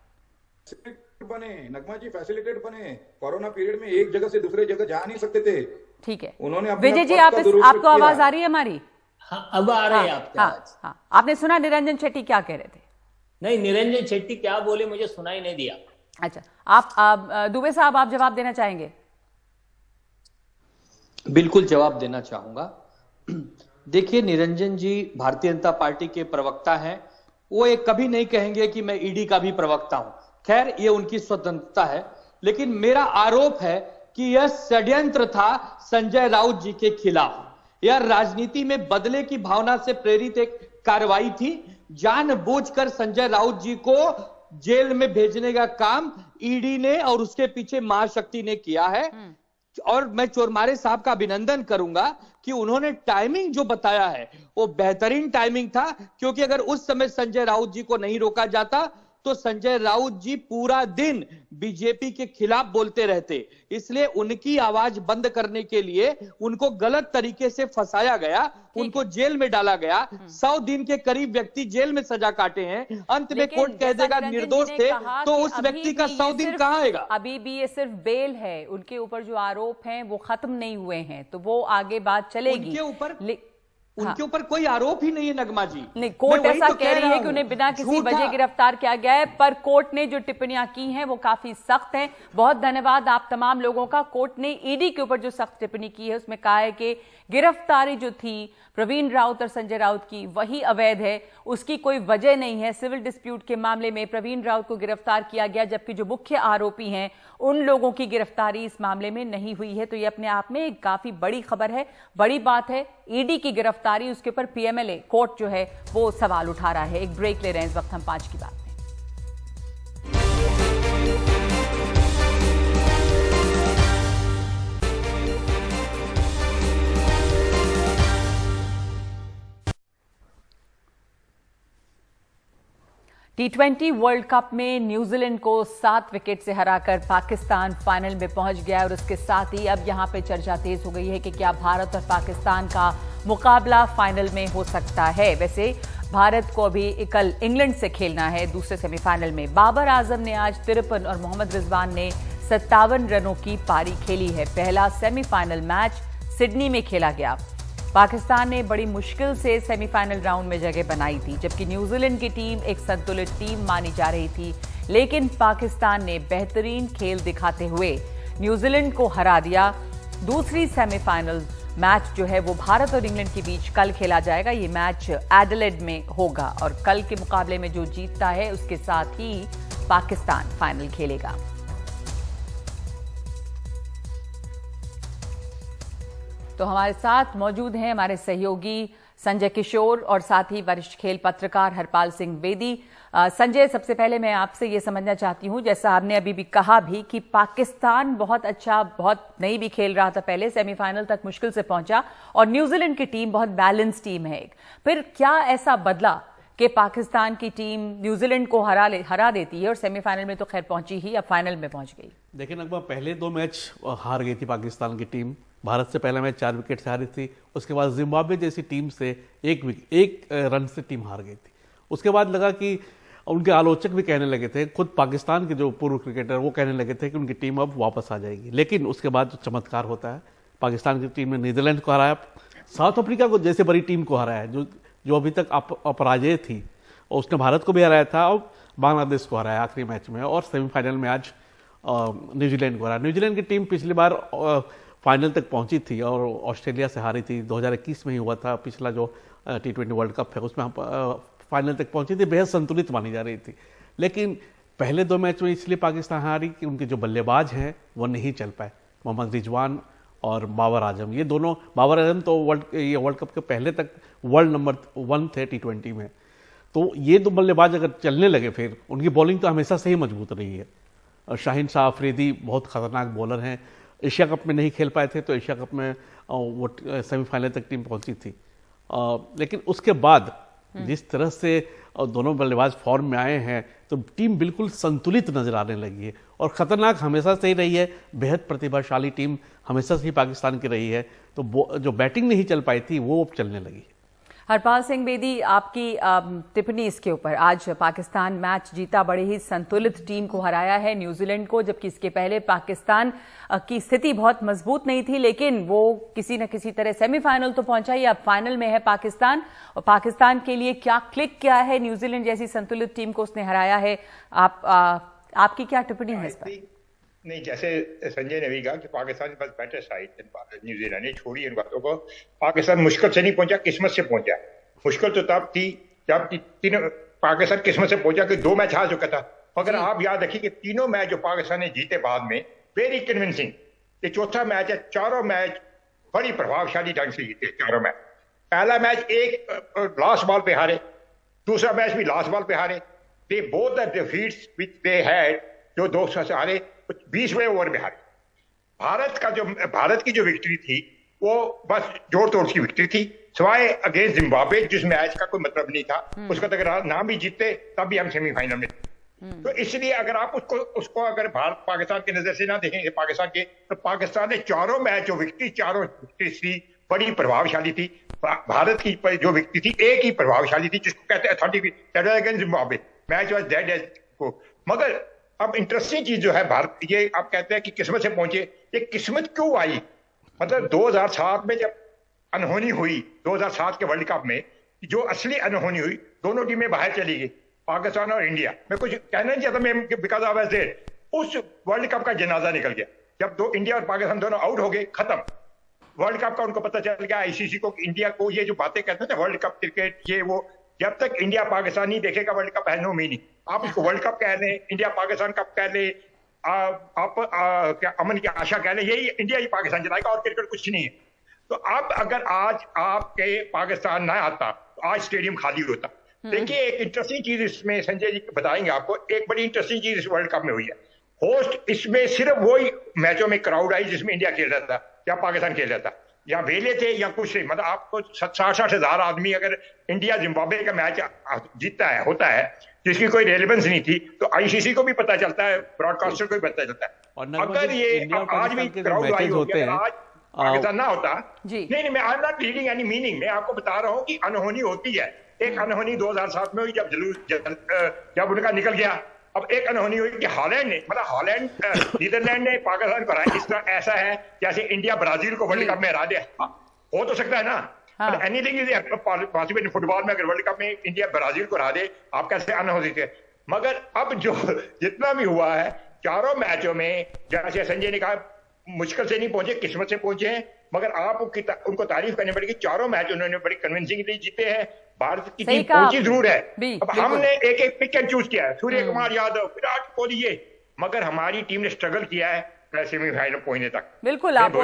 बने नगमा जी, फैसिलिटेट बने। कोरोना पीरियड में एक जगह से दूसरे जगह जा नहीं सकते थे। ठीक है, उन्होंने विजय जी, आपको आवाज आ रही है हमारी? हाँ, अब आ रही है आपकी आवाज। हाँ, आपने सुना निरंजन शेट्टी क्या कह रहे थे? नहीं, निरंजन शेट्टी क्या बोले मुझे सुनाई नहीं दिया। अच्छा, आप दुबे साहब, आप जवाब देना चाहेंगे? बिल्कुल जवाब देना चाहूंगा। देखिए, निरंजन जी भारतीय जनता पार्टी के प्रवक्ता हैं, वो एक कभी नहीं कहेंगे कि मैं ईडी का भी प्रवक्ता हूं। खैर, ये उनकी स्वतंत्रता है, लेकिन मेरा आरोप है कि यह षड्यंत्र था संजय राउत जी के खिलाफ। यह राजनीति में बदले की भावना से प्रेरित एक कार्रवाई थी। जानबूझकर संजय राउत जी को जेल में भेजने का काम ईडी ने और उसके पीछे महाशक्ति ने किया है। और मैं चोरमारे साहब का अभिनंदन करूंगा कि उन्होंने टाइमिंग जो बताया है वो बेहतरीन टाइमिंग था, क्योंकि अगर उस समय संजय राउत जी को नहीं रोका जाता तो संजय राउत जी पूरा दिन बीजेपी के खिलाफ बोलते रहते। इसलिए उनकी आवाज बंद करने के लिए उनको गलत तरीके से फंसाया गया, उनको जेल में डाला गया। 100 दिन के करीब व्यक्ति जेल में सजा काटे हैं, अंत में कोर्ट कह देगा निर्दोष थे, तो उस व्यक्ति का 100 दिन कहां आएगा? अभी भी ये सिर्फ बेल है, उनके ऊपर जो आरोप हैं वो खत्म नहीं हुए हैं, तो वो आगे बात चलेगी। उनके ऊपर कोई आरोप ही नहीं है नगमा जी। नहीं, कोर्ट ऐसा कह रही है कि उन्हें बिना किसी वजह गिरफ्तार किया गया है, पर कोर्ट ने जो टिप्पणियां की हैं वो काफी सख्त हैं। बहुत धन्यवाद आप तमाम लोगों का। कोर्ट ने ईडी के ऊपर जो सख्त टिप्पणी की है उसमें कहा है कि गिरफ्तारी जो थी प्रवीण राउत और संजय राउत की वही अवैध है, उसकी कोई वजह नहीं है। सिविल डिस्प्यूट के मामले में प्रवीण राउत को गिरफ्तार किया गया, जबकि जो मुख्य आरोपी हैं उन लोगों की गिरफ्तारी इस मामले में नहीं हुई है। तो ये अपने आप में एक काफी बड़ी खबर है, बड़ी बात है। ईडी की गिरफ्तारी, उसके ऊपर पीएमएलए कोर्ट जो है वो सवाल उठा रहा है। एक ब्रेक ले रहे हैं इस वक्त हम 5 की बात में। T20 वर्ल्ड कप में न्यूजीलैंड को 7 विकेट से हराकर पाकिस्तान फाइनल में पहुंच गया, और उसके साथ ही अब यहां पे चर्चा तेज हो गई है कि क्या भारत और पाकिस्तान का मुकाबला फाइनल में हो सकता है। वैसे भारत को अभी कल इंग्लैंड से खेलना है दूसरे सेमीफाइनल में। बाबर आजम ने आज 53 और मोहम्मद रिजवान ने 57 रनों की पारी खेली है। पहला सेमीफाइनल मैच सिडनी में खेला गया। पाकिस्तान ने बड़ी मुश्किल से सेमीफाइनल राउंड में जगह बनाई थी, जबकि न्यूजीलैंड की टीम एक संतुलित टीम मानी जा रही थी, लेकिन पाकिस्तान ने बेहतरीन खेल दिखाते हुए न्यूजीलैंड को हरा दिया। दूसरी सेमीफाइनल मैच जो है वो भारत और इंग्लैंड के बीच कल खेला जाएगा। ये मैच एडिलेड में होगा, और कल के मुकाबले में जो जीतता है उसके साथ ही पाकिस्तान फाइनल खेलेगा। तो हमारे साथ मौजूद हैं हमारे सहयोगी संजय किशोर और साथ ही वरिष्ठ खेल पत्रकार हरपाल सिंह बेदी। संजय, सबसे पहले मैं आपसे ये समझना चाहती हूँ, जैसा आपने अभी भी कहा भी कि पाकिस्तान बहुत अच्छा, बहुत नहीं भी खेल रहा था पहले, सेमीफाइनल तक मुश्किल से पहुंचा, और न्यूजीलैंड की टीम बहुत बैलेंस टीम है। फिर क्या ऐसा बदला कि पाकिस्तान की टीम न्यूजीलैंड को हरा देती है और सेमीफाइनल में तो खैर पहुंची ही, अब फाइनल में पहुंच गई? देखिए नगमा, पहले 2 मैच हार गई थी पाकिस्तान की टीम। भारत से पहला मैच 4 विकेट से हारी थी, उसके बाद जिम्बाब्वे जैसी टीम से 1 रन से टीम हार गई थी। उसके बाद लगा कि उनके आलोचक भी कहने लगे थे, खुद पाकिस्तान के जो पूर्व क्रिकेटर वो कहने लगे थे कि उनकी टीम अब वापस आ जाएगी। लेकिन उसके बाद जो चमत्कार होता है, पाकिस्तान की टीम ने नीदरलैंड को हराया, साउथ अफ्रीका को जैसे बड़ी टीम को हराया जो अभी तक अपराजय थी, और उसने भारत को भी हराया था और बांग्लादेश को हराया आखिरी मैच में, और सेमीफाइनल में आज न्यूजीलैंड को हराया। न्यूजीलैंड की टीम पिछली बार फाइनल तक पहुंची थी और ऑस्ट्रेलिया से हारी थी, 2021 में ही हुआ था पिछला जो T20 वर्ल्ड कप है, उसमें फाइनल तक पहुंची थी, बेहद संतुलित मानी जा रही थी। लेकिन पहले 2 मैच में इसलिए पाकिस्तान हारी कि उनके जो बल्लेबाज हैं वो नहीं चल पाए, मोहम्मद रिजवान और बाबर आजम। ये दोनों, बाबर आजम तो वर्ल्ड कप के पहले तक वर्ल्ड नंबर 1 थे T20 में, तो ये दो बल्लेबाज अगर चलने लगे फिर, उनकी बॉलिंग तो हमेशा से ही मजबूत रही है। शाहीन शाह अफरीदी बहुत खतरनाक बॉलर हैं, एशिया कप में नहीं खेल पाए थे तो एशिया कप में वो सेमीफाइनल तक टीम पहुंची थी। लेकिन उसके बाद जिस तरह से दोनों बल्लेबाज फॉर्म में आए हैं तो टीम बिल्कुल संतुलित नजर आने लगी है, और खतरनाक हमेशा से ही रही है, बेहद प्रतिभाशाली टीम हमेशा से ही पाकिस्तान की रही है। तो जो बैटिंग नहीं चल पाई थी वो अब चलने लगी। हरपाल सिंह बेदी, आपकी टिप्पणी इसके ऊपर। आज पाकिस्तान मैच जीता, बड़ी ही संतुलित टीम को हराया है न्यूजीलैंड को, जबकि इसके पहले पाकिस्तान की स्थिति बहुत मजबूत नहीं थी, लेकिन वो किसी न किसी तरह सेमीफाइनल तो पहुंचा ही। अब फाइनल में है पाकिस्तान, और पाकिस्तान के लिए क्या क्लिक किया है, न्यूजीलैंड जैसी संतुलित टीम को उसने हराया है। आपकी क्या टिप्पणी है इस पर? नहीं, जैसे संजय ने भी कहा कि पाकिस्तान बस बेटर साइड न्यूजीलैंड ने, छोड़ी इन बातों को। पाकिस्तान मुश्किल से नहीं पहुंचा, किस्मत से पहुंचा। मुश्किल तो तब थी जब तीनों पाकिस्तान किस्मत से पहुंचा कि 2 मैच हार चुका था। मगर आप याद रखिए कि तीनों मैच जो पाकिस्तान ने जीते बाद में वेरी कन्विंसिंग। ये चौथा मैच है, चारों मैच बड़ी प्रभावशाली ढंग से जीते चारों मैच। पहला मैच एक लास्ट बॉल पे हारे, दूसरा मैच भी लास्ट बॉल पे हारे। They both the defeats which they had, जो 200 से हारे 20वें ओवर में हारे। भारत की जो विक्ट्री थी वो बस जोड़ तोड़ की विक्ट्री थी, सिवाय अगेंस्ट जिम्बाब्वे जिस मैच का कोई मतलब नहीं था। उसका तो अगर ना भी जीतते तब भी हम सेमीफाइनल में थे। तो इसलिए अगर आप उसको अगर भारत पाकिस्तान की नजर से ना देखेंगे पाकिस्तान के, तो पाकिस्तान ने चारों मैच जो विक्ट्री, चारों विक्ट्री थी बड़ी प्रभावशाली थी। भारत की जो विक्ट्री थी एक ही प्रभावशाली थी, जिसको कहते हैं 30 against Zimbabwe, match was dead as को। मगर अब इंटरेस्टिंग चीज जो है, भारत ये आप कहते हैं कि किस्मत से पहुंचे, ये किस्मत क्यों आई? मतलब 2007 में जब अनहोनी हुई, 2007 के वर्ल्ड कप में जो असली अनहोनी हुई, दोनों टीमें बाहर चली गई, पाकिस्तान और इंडिया। मैं कुछ कहना नहीं चाहता, मैं बिकॉज ऑफ एज उस वर्ल्ड कप का जनाजा निकल गया। जब इंडिया और पाकिस्तान दोनों आउट हो गए, खत्म वर्ल्ड कप का। उनको पता चल गया आईसीसी को, इंडिया को, ये जो बातें कहते हैं ना वर्ल्ड कप क्रिकेट ये वो, जब तक इंडिया पाकिस्तान नहीं देखेगा वर्ल्ड कप है नो मीनिंग। आप इसको वर्ल्ड कप कह लें, इंडिया पाकिस्तान कप कह ले, आप क्या अमन की आशा कह लें, यही इंडिया ही पाकिस्तान जिताएगा और क्रिकेट कुछ नहीं है। तो अब अगर आज आपके पाकिस्तान ना आता तो आज स्टेडियम खाली होता। देखिए एक इंटरेस्टिंग चीज इसमें संजय जी बताएंगे आपको, एक बड़ी इंटरेस्टिंग चीज इस वर्ल्ड कप में हुई है। होस्ट इसमें सिर्फ वही मैचों में क्राउड आई जिसमें इंडिया खेल रहा था या पाकिस्तान खेल रहा था, या वेले थे या कुछ नहीं। मतलब आपको 60-60 हजार आदमी अगर इंडिया जिम्बाब्वे का मैच जीतता है, होता है, जिसकी कोई रेलेवेंस नहीं थी, तो आईसीसी को भी पता चलता है, ब्रॉडकास्टर को भी पता चलता है। अगर ये आज भी क्राउड आई होती है, आज पाकिस्तान ना होता नहीं, मैं I am not reading any meaning, मैं आपको बता रहा हूँ कि अनहोनी होती है। एक अनहोनी 2007 में हुई जब उनका निकल गया। अब एक अनहोनी हुई कि हॉलैंड ने, मतलब हॉलैंड नीदरलैंड ने पाकिस्तान को हराया। इस तरह ऐसा है जैसे इंडिया ब्राजील को वर्ल्ड कप में हरा दे, हो तो सकता है ना। Anything is possible in football में। अगर वर्ल्ड कप में इंडिया ब्राजील को हरा दे, आप कैसे अनहोनी थे। मगर अब जो जितना भी हुआ है चारों मैचों में, जैसे संजय ने कहा मुश्किल से नहीं पहुंचे, किस्मत से पहुंचे हैं। मगर आप उनको तारीफ करनी पड़ेगी, चारों मैच उन्होंने बड़ी कन्विंसिंगली जीते हैं। भारत की टीम पहुंची जरूर है, अब हमने एक एक पिक एंड चूज किया है, सूर्य कुमार यादव, विराट कोहली, ये, मगर हमारी टीम ने स्ट्रगल किया है सेमीफाइनल पहुंचने तक। बिल्कुल, आप वो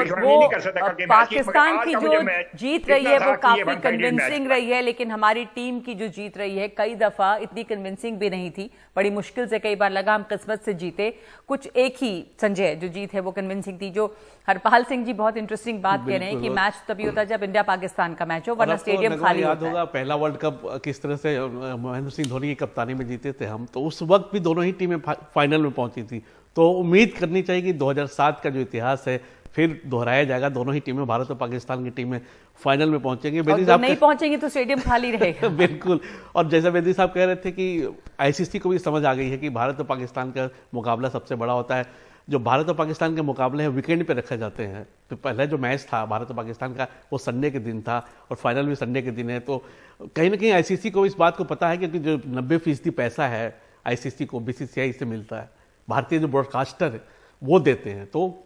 पाकिस्तान की जो जीत रही है वो काफी कन्विंसिंग रही है, लेकिन हमारी टीम की जो जीत रही है कई दफा इतनी कन्विंसिंग भी नहीं थी, बड़ी मुश्किल से कई बार लगा हम किस्मत से जीते। कुछ एक ही संजय जो जीत है वो कन्विंसिंग थी। जो हरपाल सिंह जी बहुत इंटरेस्टिंग बात कह रहे हैं कि मैच तभी होता है जब इंडिया पाकिस्तान का मैच हो, वरना स्टेडियम खाली होता है। पहला वर्ल्ड कप किस तरह से महेंद्र सिंह धोनी की कप्तानी में जीते थे हम, तो उस वक्त भी दोनों ही टीमें फाइनल में पहुंची थी। तो उम्मीद करनी चाहिए कि 2007 का जो इतिहास है फिर दोहराया जाएगा। दोनों ही टीमें, भारत और पाकिस्तान की टीमें फाइनल में पहुंचेंगे। बेदी और साहब नहीं पहुंचेंगे तो स्टेडियम खाली रहेगा। बिल्कुल। और जैसा बेदी साहब कह रहे थे कि आईसीसी को भी समझ आ गई है कि भारत और पाकिस्तान का मुकाबला सबसे बड़ा होता है। जो भारत और पाकिस्तान के मुकाबले हैं वीकेंड पे रखे जाते हैं। तो पहले जो मैच था भारत और पाकिस्तान का वो संडे के दिन था और फाइनल भी संडे के दिन है। तो कहीं ना कहीं आईसीसी को इस बात को पता है कि जो 90% पैसा है आईसीसी को बीसीसीआई से मिलता है, भारतीय जो ब्रॉडकास्टर वो देते हैं। तो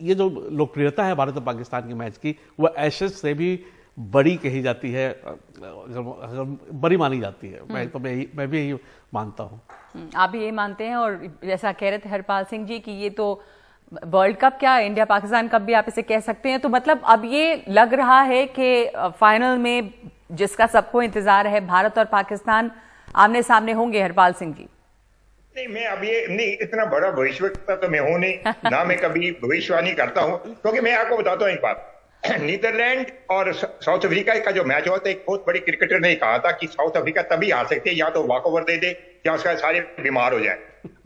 ये जो लोकप्रियता है भारत और पाकिस्तान के मैच की, वो एशेज से भी बड़ी कही जाती है, अगर बड़ी मानी जाती है। मैं भी यही मानता हूँ। आप भी यही मानते हैं। और जैसा कह रहे थे हरपाल सिंह जी कि ये तो वर्ल्ड कप, क्या इंडिया पाकिस्तान कप भी आप इसे कह सकते हैं। तो मतलब अब ये लग रहा है कि फाइनल में जिसका सबको इंतजार है, भारत और पाकिस्तान आमने सामने होंगे। हरपाल सिंह जी, नहीं, मैं अब ये नहीं, इतना बड़ा भविष्यवक्ता तो मैं हूं नहीं ना, मैं कभी भविष्यवाणी करता हूं। क्योंकि मैं आपको बताता हूं एक बात, नीदरलैंड और साउथ अफ्रीका का जो मैच हुआ था, एक बहुत बड़ी क्रिकेटर ने कहा था कि साउथ अफ्रीका तभी हार सकते या तो वॉकओवर दे दे या उसका सारे बीमार हो जाए।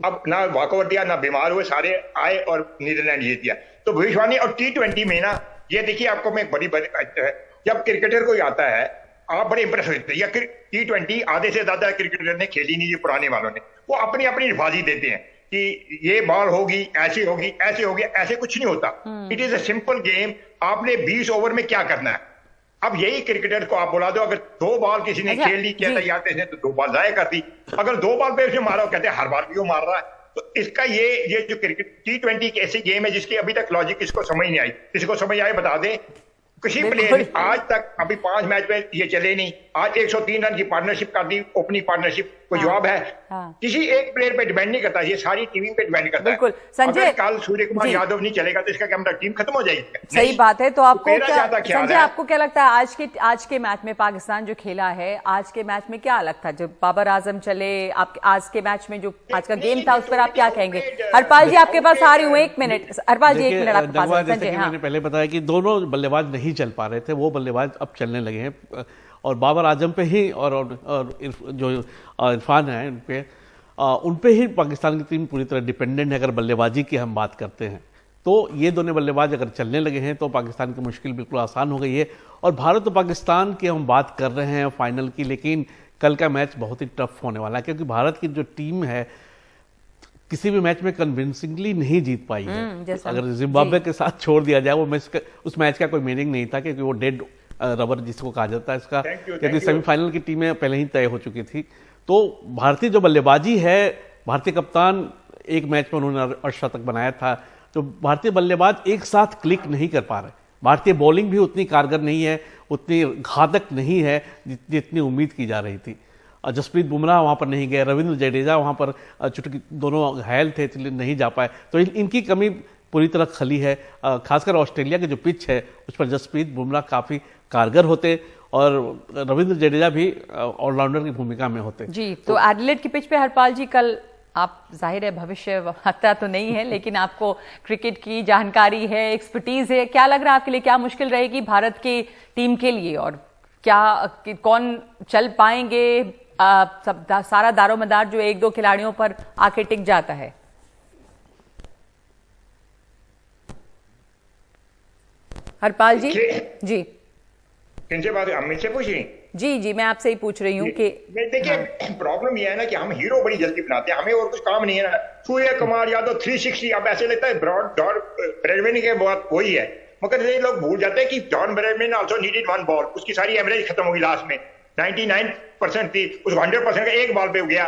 अब ना वॉकओवर दिया ना बीमार हुए, सारे आए और नीदरलैंड जीत दिया। तो भविष्यवाणी। और T20 में ना, ये देखिए आपको मैं बड़ी जब क्रिकेटर कोई आता है आप बड़े इंप्रेस होते हैं। या T20 आधे से ज्यादा क्रिकेटर ने खेली नहीं, ये पुराने वालों ने, वो अपनी अपनी बाजी देते हैं कि ये बॉल होगी, ऐसी होगी, ऐसे होगी। ऐसे कुछ नहीं होता। It is a simple game. आपने 20 ओवर में क्या करना है? अब यही क्रिकेटर को आप बुला दो, अगर 2 बॉल किसी ने खेल ली, क्या तैयार थे तो 2 बॉल जाया कर दी। अगर 2 बॉल पे उसे मारा, कहते हैं हर बार क्यों मार रहा है। तो इसका ये जो क्रिकेट T20 की ऐसी गेम है जिसकी अभी तक लॉजिक किसको समझ नहीं आई। किसी को समझ आए बता दें। किसी प्लेयर आज तक अभी 5 मैच में ये चले नहीं। आज 103 रन की पार्टनरशिप कर दी, ओपनिंग पार्टनरशिप। कोई जवाब है? किसी एक प्लेयर पे डिपेंड नहीं करता, ये सारी टीम पे डिपेंड करता है। संजय, कल सूर्य कुमार यादव नहीं चलेगा तो इसका क्या मतलब, टीम खत्म हो जाएगी? सही बात है। तो आपको क्या संजय, आपको क्या लगता है आज के मैच में पाकिस्तान जो खेला है, आज के मैच में क्या अलग था? जब बाबर आजम चले, आप आज के मैच में जो आज का गेम था उस पर आप क्या कहेंगे? हरपाल जी आपके पास आ रही हूँ, 1 मिनट। हरपाल जी 1 मिनट आपके पास। संजय, मैंने पहले बताया कि दोनों बल्लेबाज नहीं चल पा रहे थे, वो बल्लेबाज अब चलने लगे हैं। और बाबर आजम पे ही और जो इरफान है उन पे ही पाकिस्तान की टीम पूरी तरह डिपेंडेंट है। अगर बल्लेबाजी की हम बात करते हैं तो ये दोनों बल्लेबाज अगर चलने लगे हैं तो पाकिस्तान की मुश्किल बिल्कुल आसान हो गई है। और भारत और पाकिस्तान की हम बात कर रहे हैं फाइनल की, लेकिन कल का मैच बहुत ही टफ होने वाला है क्योंकि भारत की जो टीम है किसी भी मैच में कन्विंसिंगली नहीं जीत पाई है। अगर जिम्बाब्वे के साथ छोड़ दिया जाए, वो मैच उस मैच का कोई मीनिंग नहीं था क्योंकि वो डेड रबर जिसको कहा जाता है इसका, क्योंकि सेमीफाइनल की टीमें पहले ही तय हो चुकी थी। तो भारतीय जो बल्लेबाजी है, भारतीय कप्तान एक मैच में उन्होंने अर्धशतक बनाया था, तो भारतीय बल्लेबाज एक साथ क्लिक नहीं कर पा रहे। भारतीय बॉलिंग भी उतनी कारगर नहीं है, उतनी घातक नहीं है जितनी उम्मीद की जा रही थी। जसप्रीत बुमराह वहां पर नहीं गए, रविंद्र जडेजा वहां पर चूंकि दोनों घायल थे इसलिए नहीं जा पाए, तो इनकी कमी पूरी तरह खली है। खासकर ऑस्ट्रेलिया की जो पिच है उस पर जसप्रीत बुमराह काफी कारगर होते और रविंद्र जडेजा भी ऑलराउंडर की भूमिका में होते। जी, तो एडिलेड की पिच पे हरपाल जी कल, आप जाहिर है भविष्य वक्ता तो नहीं है लेकिन आपको क्रिकेट की जानकारी है, एक्सपर्टीज है, क्या लग रहा है आपके लिए क्या मुश्किल रहेगी भारत की टीम के लिए और क्या कौन चल पाएंगे? सारा दारोमदार जो 1-2 खिलाड़ियों पर आके टिक जाता है। हरपाल जी जी किनसे बात है? अमित से पूछ रही? जी मैं आपसे ही पूछ रही हूँ कि देखिए प्रॉब्लम यह है ना कि हम हीरो बड़ी जल्दी बनाते हैं, हमें और कुछ काम नहीं है ना। सूर्य कुमार यादव 360, अब ऐसे लगता है ब्रॉडमैन के बात वही है, मगर ये लोग भूल जाते हैं कि John Bradman also needed 1 ball. उसकी सारी एवरेज खत्म हुई लास्ट में, 99% थी, उस 100% का 1 बॉल पे हो गया।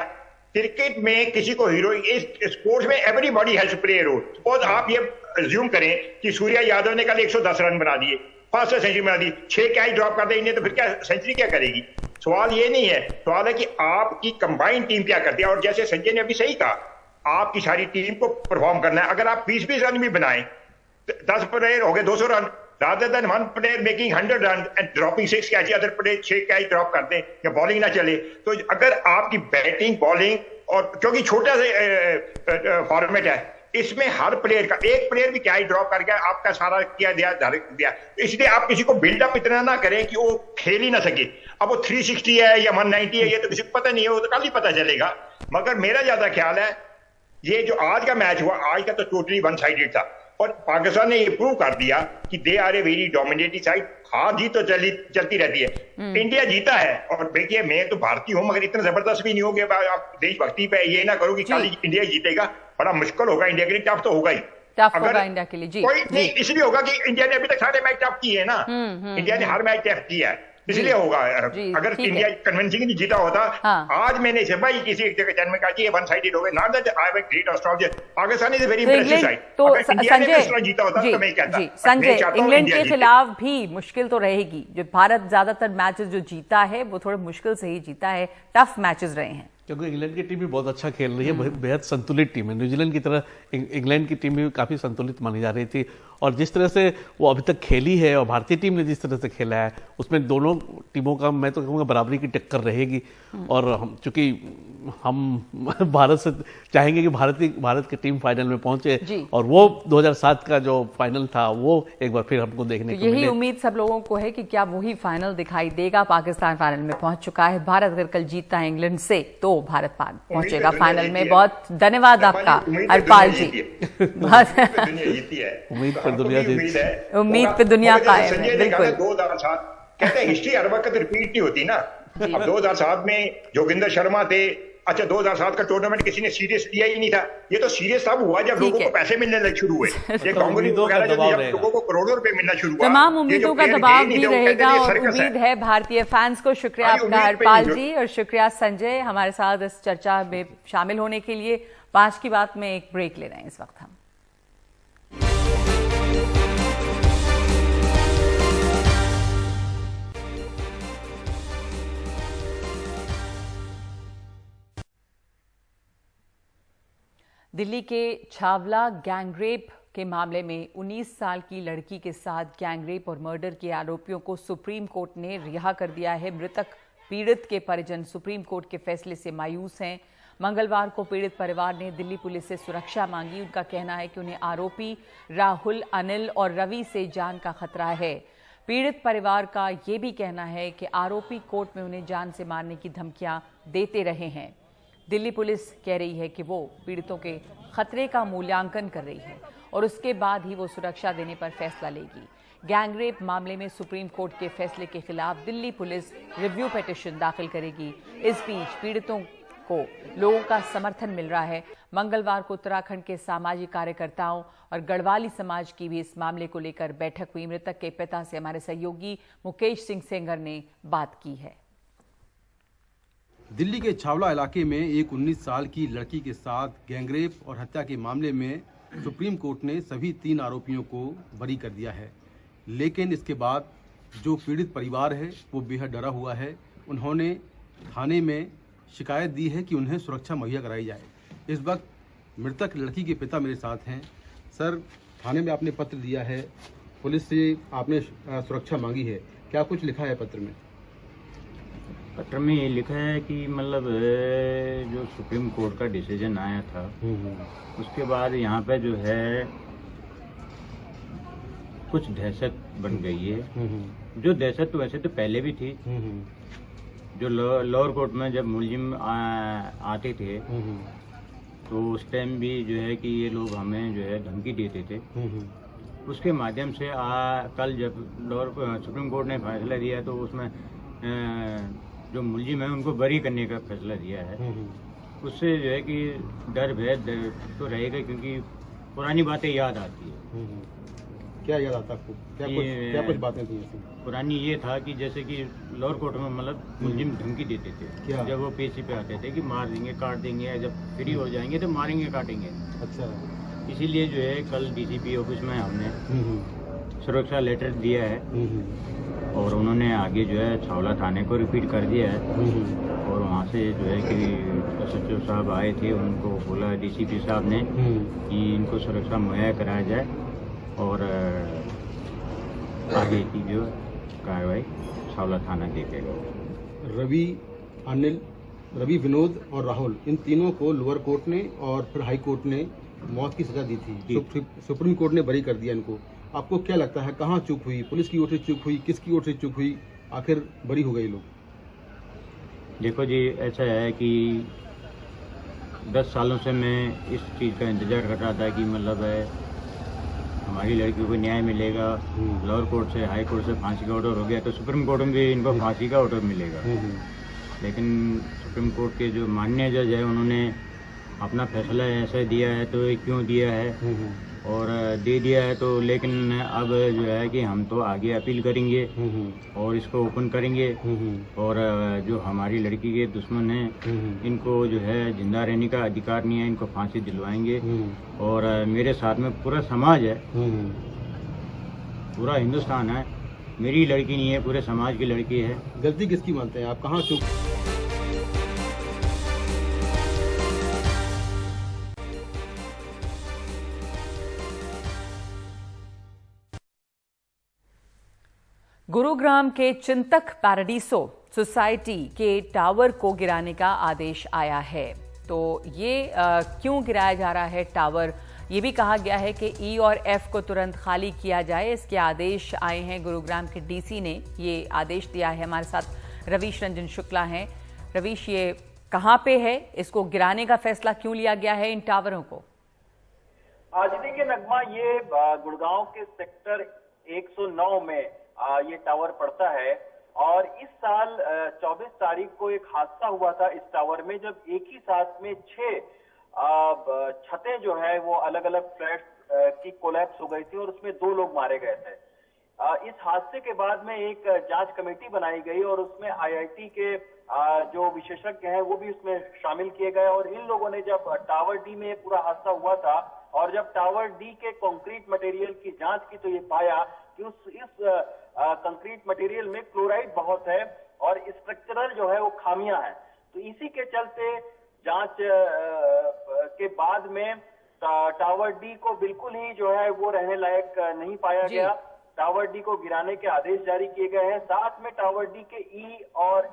क्रिकेट में किसी को हीरो, इस स्पोर्ट्स में everybody has to play a role. Suppose आप ये अज्यूम करें कि सूर्या यादव ने कल 110 रन बना दिए, 500 सेंचुरी बना दी, 6 कैच ड्रॉप कर देंगे तो फिर क्या सेंचुरी क्या करेगी? सवाल ये नहीं है, सवाल है कि आपकी कंबाइंड टीम क्या करती है। और जैसे संजय ने अभी सही कहा, आपकी सारी टीम को परफॉर्म करना है। अगर आप 20-20 रन भी बनाए, 10 प्लेयर हो गए 200 run, rather than 1 player making 100 runs and dropping 6 catches, other player 6 catch drop कर दें या बॉलिंग ना चले, तो अगर आपकी बैटिंग बॉलिंग, और क्योंकि छोटा सा फॉर्मेट है, इसमें हर प्लेयर का, एक प्लेयर भी कैच ड्रॉप करके आपका सारा किया दिया, इसलिए आप किसी को बिल्डअप इतना ना करें कि वो खेल ही ना सके। अब वो 360 है या 190 है ये तो किसी को पता नहीं है, वो तो कल ही पता चलेगा। मगर मेरा ज्यादा ख्याल है ये जो आज का मैच हुआ, आज का तो टोटली 1 साइडेड था। और पाकिस्तान ने ये प्रूव कर दिया कि they are a very dominating side. हार जीत तो चलती रहती है। इंडिया जीता है, और देखिए मैं तो भारतीय हूं मगर इतना जबरदस्त भी नहीं हो गया आप देशभक्ति पे ये ना करो कि खाली इंडिया जीतेगा। बड़ा मुश्किल होगा इंडिया के लिए, टफ तो होगा ही। टफ होगा इंडिया के लिए जी। कोई नहीं इसलिए होगा कि इंडिया ने अभी तक सारे मैच टफ किए हैं ना। इंडिया ने हर मैच टफ किया है, इसलिए होगा। अगर इंडिया कन्विंसिंगली जीता होता, आज मैंने भाई किसी एक जगह जन्म का वन साइडेड हो गया। Not that I have a great astrologer, Pakistan is a very impressive side. तो संजय जीता होता तो मैं कहता संजय इंग्लैंड के खिलाफ भी मुश्किल तो रहेगी। जो भारत ज्यादातर मैचेस जो जीता है वो थोड़े मुश्किल से ही जीता है, टफ मैचेस रहे हैं। क्योंकि इंग्लैंड की टीम भी बहुत अच्छा खेल रही है, बेहद संतुलित टीम है। न्यूजीलैंड की तरह इंग्लैंड की टीम भी काफ़ी संतुलित मानी जा रही थी, और जिस तरह से वो अभी तक खेली है और भारतीय टीम ने जिस तरह से खेला है उसमें दोनों टीमों का मैं तो कहूँगा बराबरी की टक्कर रहेगी। और चूंकि हम भारत से चाहेंगे कि भारत की टीम फाइनल में पहुंचे, और वो 2007 का जो फाइनल था वो एक बार फिर हमको देखने को मिले। यही उम्मीद सब लोगों को है कि क्या वही फाइनल दिखाई देगा। पाकिस्तान फाइनल में पहुंच चुका है। भारत अगर कल जीतता है इंग्लैंड से तो भारत पहुंचेगा फाइनल में। बहुत धन्यवाद आपका हरपाल जी। उम्मीद पर दुनिया जीती है, उम्मीद पे दुनिया कायम है। बिल्कुल 2007 कहते हैं हिस्ट्री हर वक्त रिपीट नहीं होती ना। अब 2007 में जोगिंदर शर्मा थे। अच्छा 2007 का टूर्नामेंट किसी ने सीरियस लिया ही नहीं था। ये तो सीरियस तब हुआ जब लोगों को पैसे मिलने शुरू हुए। ये कांग्रेस वगैरह जब लोगों को करोड़ों रुपए मिलना शुरू हुआ, तमाम उम्मीदों का दबाव भी रहेगा। और उम्मीद है भारतीय फैंस को। शुक्रिया आपका हरपाल जी, और शुक्रिया संजय हमारे साथ इस चर्चा में शामिल होने के लिए। 5 की बात में एक ब्रेक ले रहे हैं इस वक्त हम। दिल्ली के छावला गैंगरेप के मामले में 19 साल की लड़की के साथ गैंगरेप और मर्डर के आरोपियों को सुप्रीम कोर्ट ने रिहा कर दिया है। मृतक पीड़ित के परिजन सुप्रीम कोर्ट के फैसले से मायूस हैं। मंगलवार को पीड़ित परिवार ने दिल्ली पुलिस से सुरक्षा मांगी। उनका कहना है कि उन्हें आरोपी राहुल, अनिल और रवि से जान का खतरा है। पीड़ित परिवार का ये भी कहना है कि आरोपी कोर्ट में उन्हें जान से मारने की धमकियां देते रहे हैं। दिल्ली पुलिस कह रही है कि वो पीड़ितों के खतरे का मूल्यांकन कर रही है और उसके बाद ही वो सुरक्षा देने पर फैसला लेगी। गैंगरेप मामले में सुप्रीम कोर्ट के फैसले के खिलाफ दिल्ली पुलिस रिव्यू पिटीशन दाखिल करेगी। इस बीच पीड़ितों को लोगों का समर्थन मिल रहा है। मंगलवार को उत्तराखंड के सामाजिक कार्यकर्ताओं और गढ़वाली समाज की भी इस मामले को लेकर बैठक हुई। मृतक के पिता से हमारे सहयोगी मुकेश सिंह सेंगर ने बात की है। दिल्ली के छावला इलाके में एक 19 साल की लड़की के साथ गैंगरेप और हत्या के मामले में सुप्रीम कोर्ट ने सभी 3 आरोपियों को बरी कर दिया है। लेकिन इसके बाद जो पीड़ित परिवार है वो बेहद डरा हुआ है। उन्होंने थाने में शिकायत दी है कि उन्हें सुरक्षा मुहैया कराई जाए। इस वक्त मृतक लड़की के पिता मेरे साथ हैं। सर, थाने में आपने पत्र दिया है, पुलिस से आपने सुरक्षा मांगी है, क्या कुछ लिखा है पत्र में? पत्र में ये लिखा है कि मतलब जो सुप्रीम कोर्ट का डिसीजन आया था उसके बाद यहाँ पे जो है कुछ दहशत बन गई है। जो दहशत तो वैसे तो पहले भी थी। जो लोअर कोर्ट में जब मुलजिम आते थे तो उस टाइम भी जो है कि ये लोग हमें जो है धमकी देते थे। उसके माध्यम से कल जब सुप्रीम कोर्ट ने फैसला दिया तो उसमें जो मुलजिम है उनको बरी करने का फैसला दिया है। उससे जो है कि डर भय तो रहेगा, क्योंकि पुरानी बातें याद आती है। क्या याद आता आपको? क्या कुछ बातें थी? पुरानी ये था कि जैसे कि लोअर कोर्ट में मतलब मुलजिम धमकी देते थे जब वो पेशी पे आते थे कि मार देंगे, काट देंगे, जब फ्री हो जाएंगे तो मारेंगे, काटेंगे। अच्छा, इसीलिए जो है कल डीसीपी ऑफिस में हमने सुरक्षा लेटर दिया है और उन्होंने आगे जो है छावला थाने को रिपीट कर दिया है। और वहाँ से जो है कि एसएचओ साहब आए थे, उनको बोला डीसीपी साहब ने कि इनको सुरक्षा मुहैया कराया जाए और आगे की जो कार्रवाई छावला थाना देखेगा। रवि, अनिल, रवि, विनोद और राहुल, इन तीनों को लोअर कोर्ट ने और फिर हाई कोर्ट ने मौत की सजा दी थी। सुप्रीम कोर्ट ने बरी कर दिया इनको। आपको क्या लगता है कहाँ चूक हुई? पुलिस की ओर से चूक हुई, किसकी ओर से चूक हुई, आखिर बरी हो गए लोग? देखो जी, ऐसा है कि 10 सालों से मैं इस चीज़ का इंतजार कर रहा था कि मतलब है हमारी लड़की को न्याय मिलेगा। लोअर कोर्ट से, हाई कोर्ट से फांसी का ऑर्डर हो गया तो सुप्रीम कोर्ट में भी इनको फांसी का ऑर्डर मिलेगा। लेकिन सुप्रीम कोर्ट के जो माननीय जज है उन्होंने अपना फैसला ऐसा दिया है, तो ये क्यों दिया है और दे दिया है तो, लेकिन अब जो है कि हम तो आगे अपील करेंगे और इसको ओपन करेंगे और जो हमारी लड़की के दुश्मन हैं इनको जो है जिंदा रहने का अधिकार नहीं है, इनको फांसी दिलवाएंगे। और मेरे साथ में पूरा समाज है, पूरा हिंदुस्तान है, मेरी लड़की नहीं है, पूरे समाज की लड़की है। गलती किसकी मानते हैं आप, कहाँ चूक? गुरुग्राम के चिंतक पैराडीसो सोसाइटी के टावर को गिराने का आदेश आया है। तो ये क्यों गिराया जा रहा है टावर, ये भी कहा गया है कि ई और एफ को तुरंत खाली किया जाए। इसके आदेश आए हैं, गुरुग्राम के डीसी ने ये आदेश दिया है। हमारे साथ रवीश रंजन शुक्ला हैं। रवीश, ये कहाँ पे है, इसको गिराने का फैसला क्यों लिया गया है इन टावरों को? आज देखिए नगमा, ये गुड़गांव के सेक्टर 109 में ये टावर पड़ता है और इस साल 24 तारीख को एक हादसा हुआ था इस टावर में, जब एक ही साथ में 6 छतें जो है वो अलग अलग फ्लैट की कोलैप्स हो गई थी और उसमें 2 लोग मारे गए थे। इस हादसे के बाद में एक जांच कमेटी बनाई गई और उसमें आईआईटी के जो विशेषज्ञ हैं वो भी उसमें शामिल किए गए और इन लोगों ने जब टावर डी में पूरा हादसा हुआ था और जब टावर डी के कंक्रीट मटेरियल की जांच की तो ये पाया कि इस कंक्रीट मटेरियल में क्लोराइड बहुत है और स्ट्रक्चरल जो है वो खामियां हैं। तो इसी के चलते जांच के बाद में टावर डी को बिल्कुल ही जो है वो रहने लायक नहीं पाया गया। टावर डी को गिराने के आदेश जारी किए गए हैं। साथ में टावर डी के ई और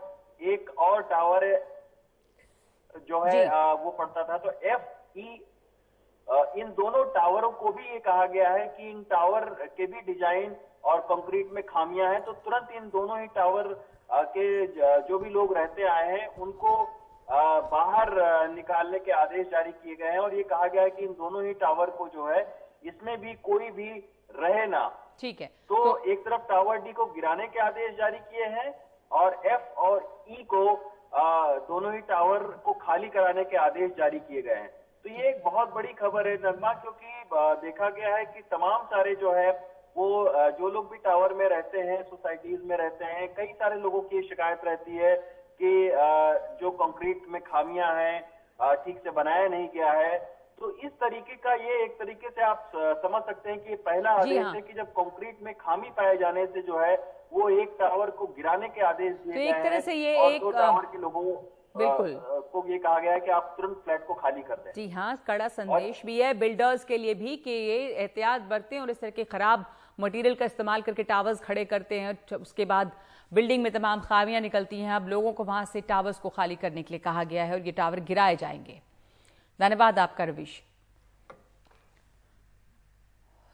एक और टावर जो है वो पड़ता था, तो एफ ई इन दोनों टावरों को भी ये कहा गया है कि इन टावर के भी डिजाइन और कंक्रीट में खामियां हैं, तो तुरंत इन दोनों ही टावर के जो भी लोग रहते आए हैं उनको बाहर निकालने के आदेश जारी किए गए हैं और ये कहा गया है कि इन दोनों ही टावर को जो है इसमें भी कोई भी रहे ना। ठीक है, तो एक तरफ टावर डी को गिराने के आदेश जारी किए हैं और एफ और ई को दोनों ही टावर को खाली कराने के आदेश जारी किए गए हैं। तो ये एक बहुत बड़ी खबर है नगमा, क्योंकि देखा गया है कि तमाम सारे जो है वो जो लोग भी टावर में रहते हैं, सोसाइटीज में रहते हैं, कई सारे लोगों की शिकायत रहती है कि जो कंक्रीट में खामियां हैं, ठीक से बनाया नहीं गया है। तो इस तरीके का ये एक तरीके से आप समझ सकते हैं कि ये पहला आदेश है कि जब कंक्रीट में खामी पाए जाने से जो है वो एक टावर को गिराने के आदेश दिए गए हैं। तो एक तरह से ये और एक 2 टावर के लोगों बिल्कुल को ये कहा गया है कि आप तुरंत फ्लैट को खाली कर दें। जी हाँ, कड़ा संदेश भी है बिल्डर्स के लिए भी कि ये एहतियात बरतें और इस तरह के खराब मटेरियल का इस्तेमाल करके टावर्स खड़े करते हैं, उसके बाद बिल्डिंग में तमाम खामियां निकलती हैं। अब लोगों को वहां से टावर्स को खाली करने के लिए कहा गया है और ये टावर गिराए जाएंगे। धन्यवाद आपका रवीश।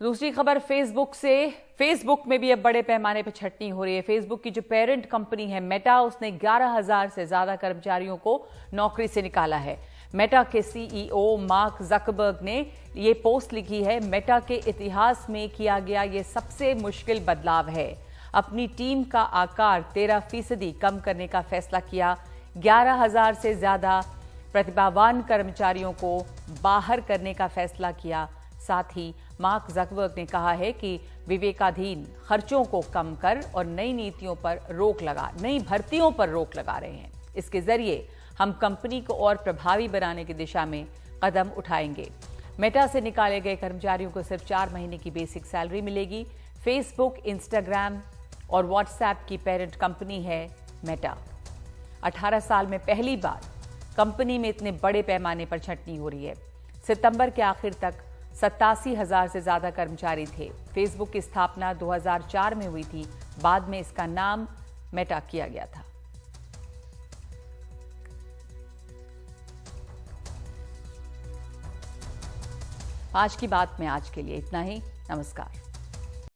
दूसरी खबर फेसबुक से। फेसबुक में भी अब बड़े पैमाने पर छटनी हो रही है। फेसबुक की जो पेरेंट कंपनी है मेटा, उसने 11,000 से ज्यादा कर्मचारियों को नौकरी से निकाला है। मेटा के सीईओ मार्क जकरबर्ग ने ये पोस्ट लिखी है, मेटा के इतिहास में किया गया ये सबसे मुश्किल बदलाव है। अपनी टीम का आकार 13% कम करने का फैसला किया। 11,000 से ज्यादा प्रतिभावान कर्मचारियों को बाहर करने का फैसला किया। साथ ही मार्क जकरबर्ग ने कहा है कि विवेकाधीन खर्चों को कम कर और नई नीतियों पर नई भर्तियों पर रोक लगा रहे हैं। इसके जरिए हम कंपनी को और प्रभावी बनाने की दिशा में कदम उठाएंगे। मेटा से निकाले गए कर्मचारियों को सिर्फ 4 महीने की बेसिक सैलरी मिलेगी। फेसबुक, इंस्टाग्राम और व्हाट्सएप की पेरेंट कंपनी है मेटा। 18 साल में पहली बार कंपनी में इतने बड़े पैमाने पर छंटनी हो रही है। सितंबर के आखिर तक 87,000 से ज्यादा कर्मचारी थे। फेसबुक की स्थापना 2004 में हुई थी। बाद में इसका नाम मेटा किया गया था। आज की बात में आज के लिए इतना ही। नमस्कार।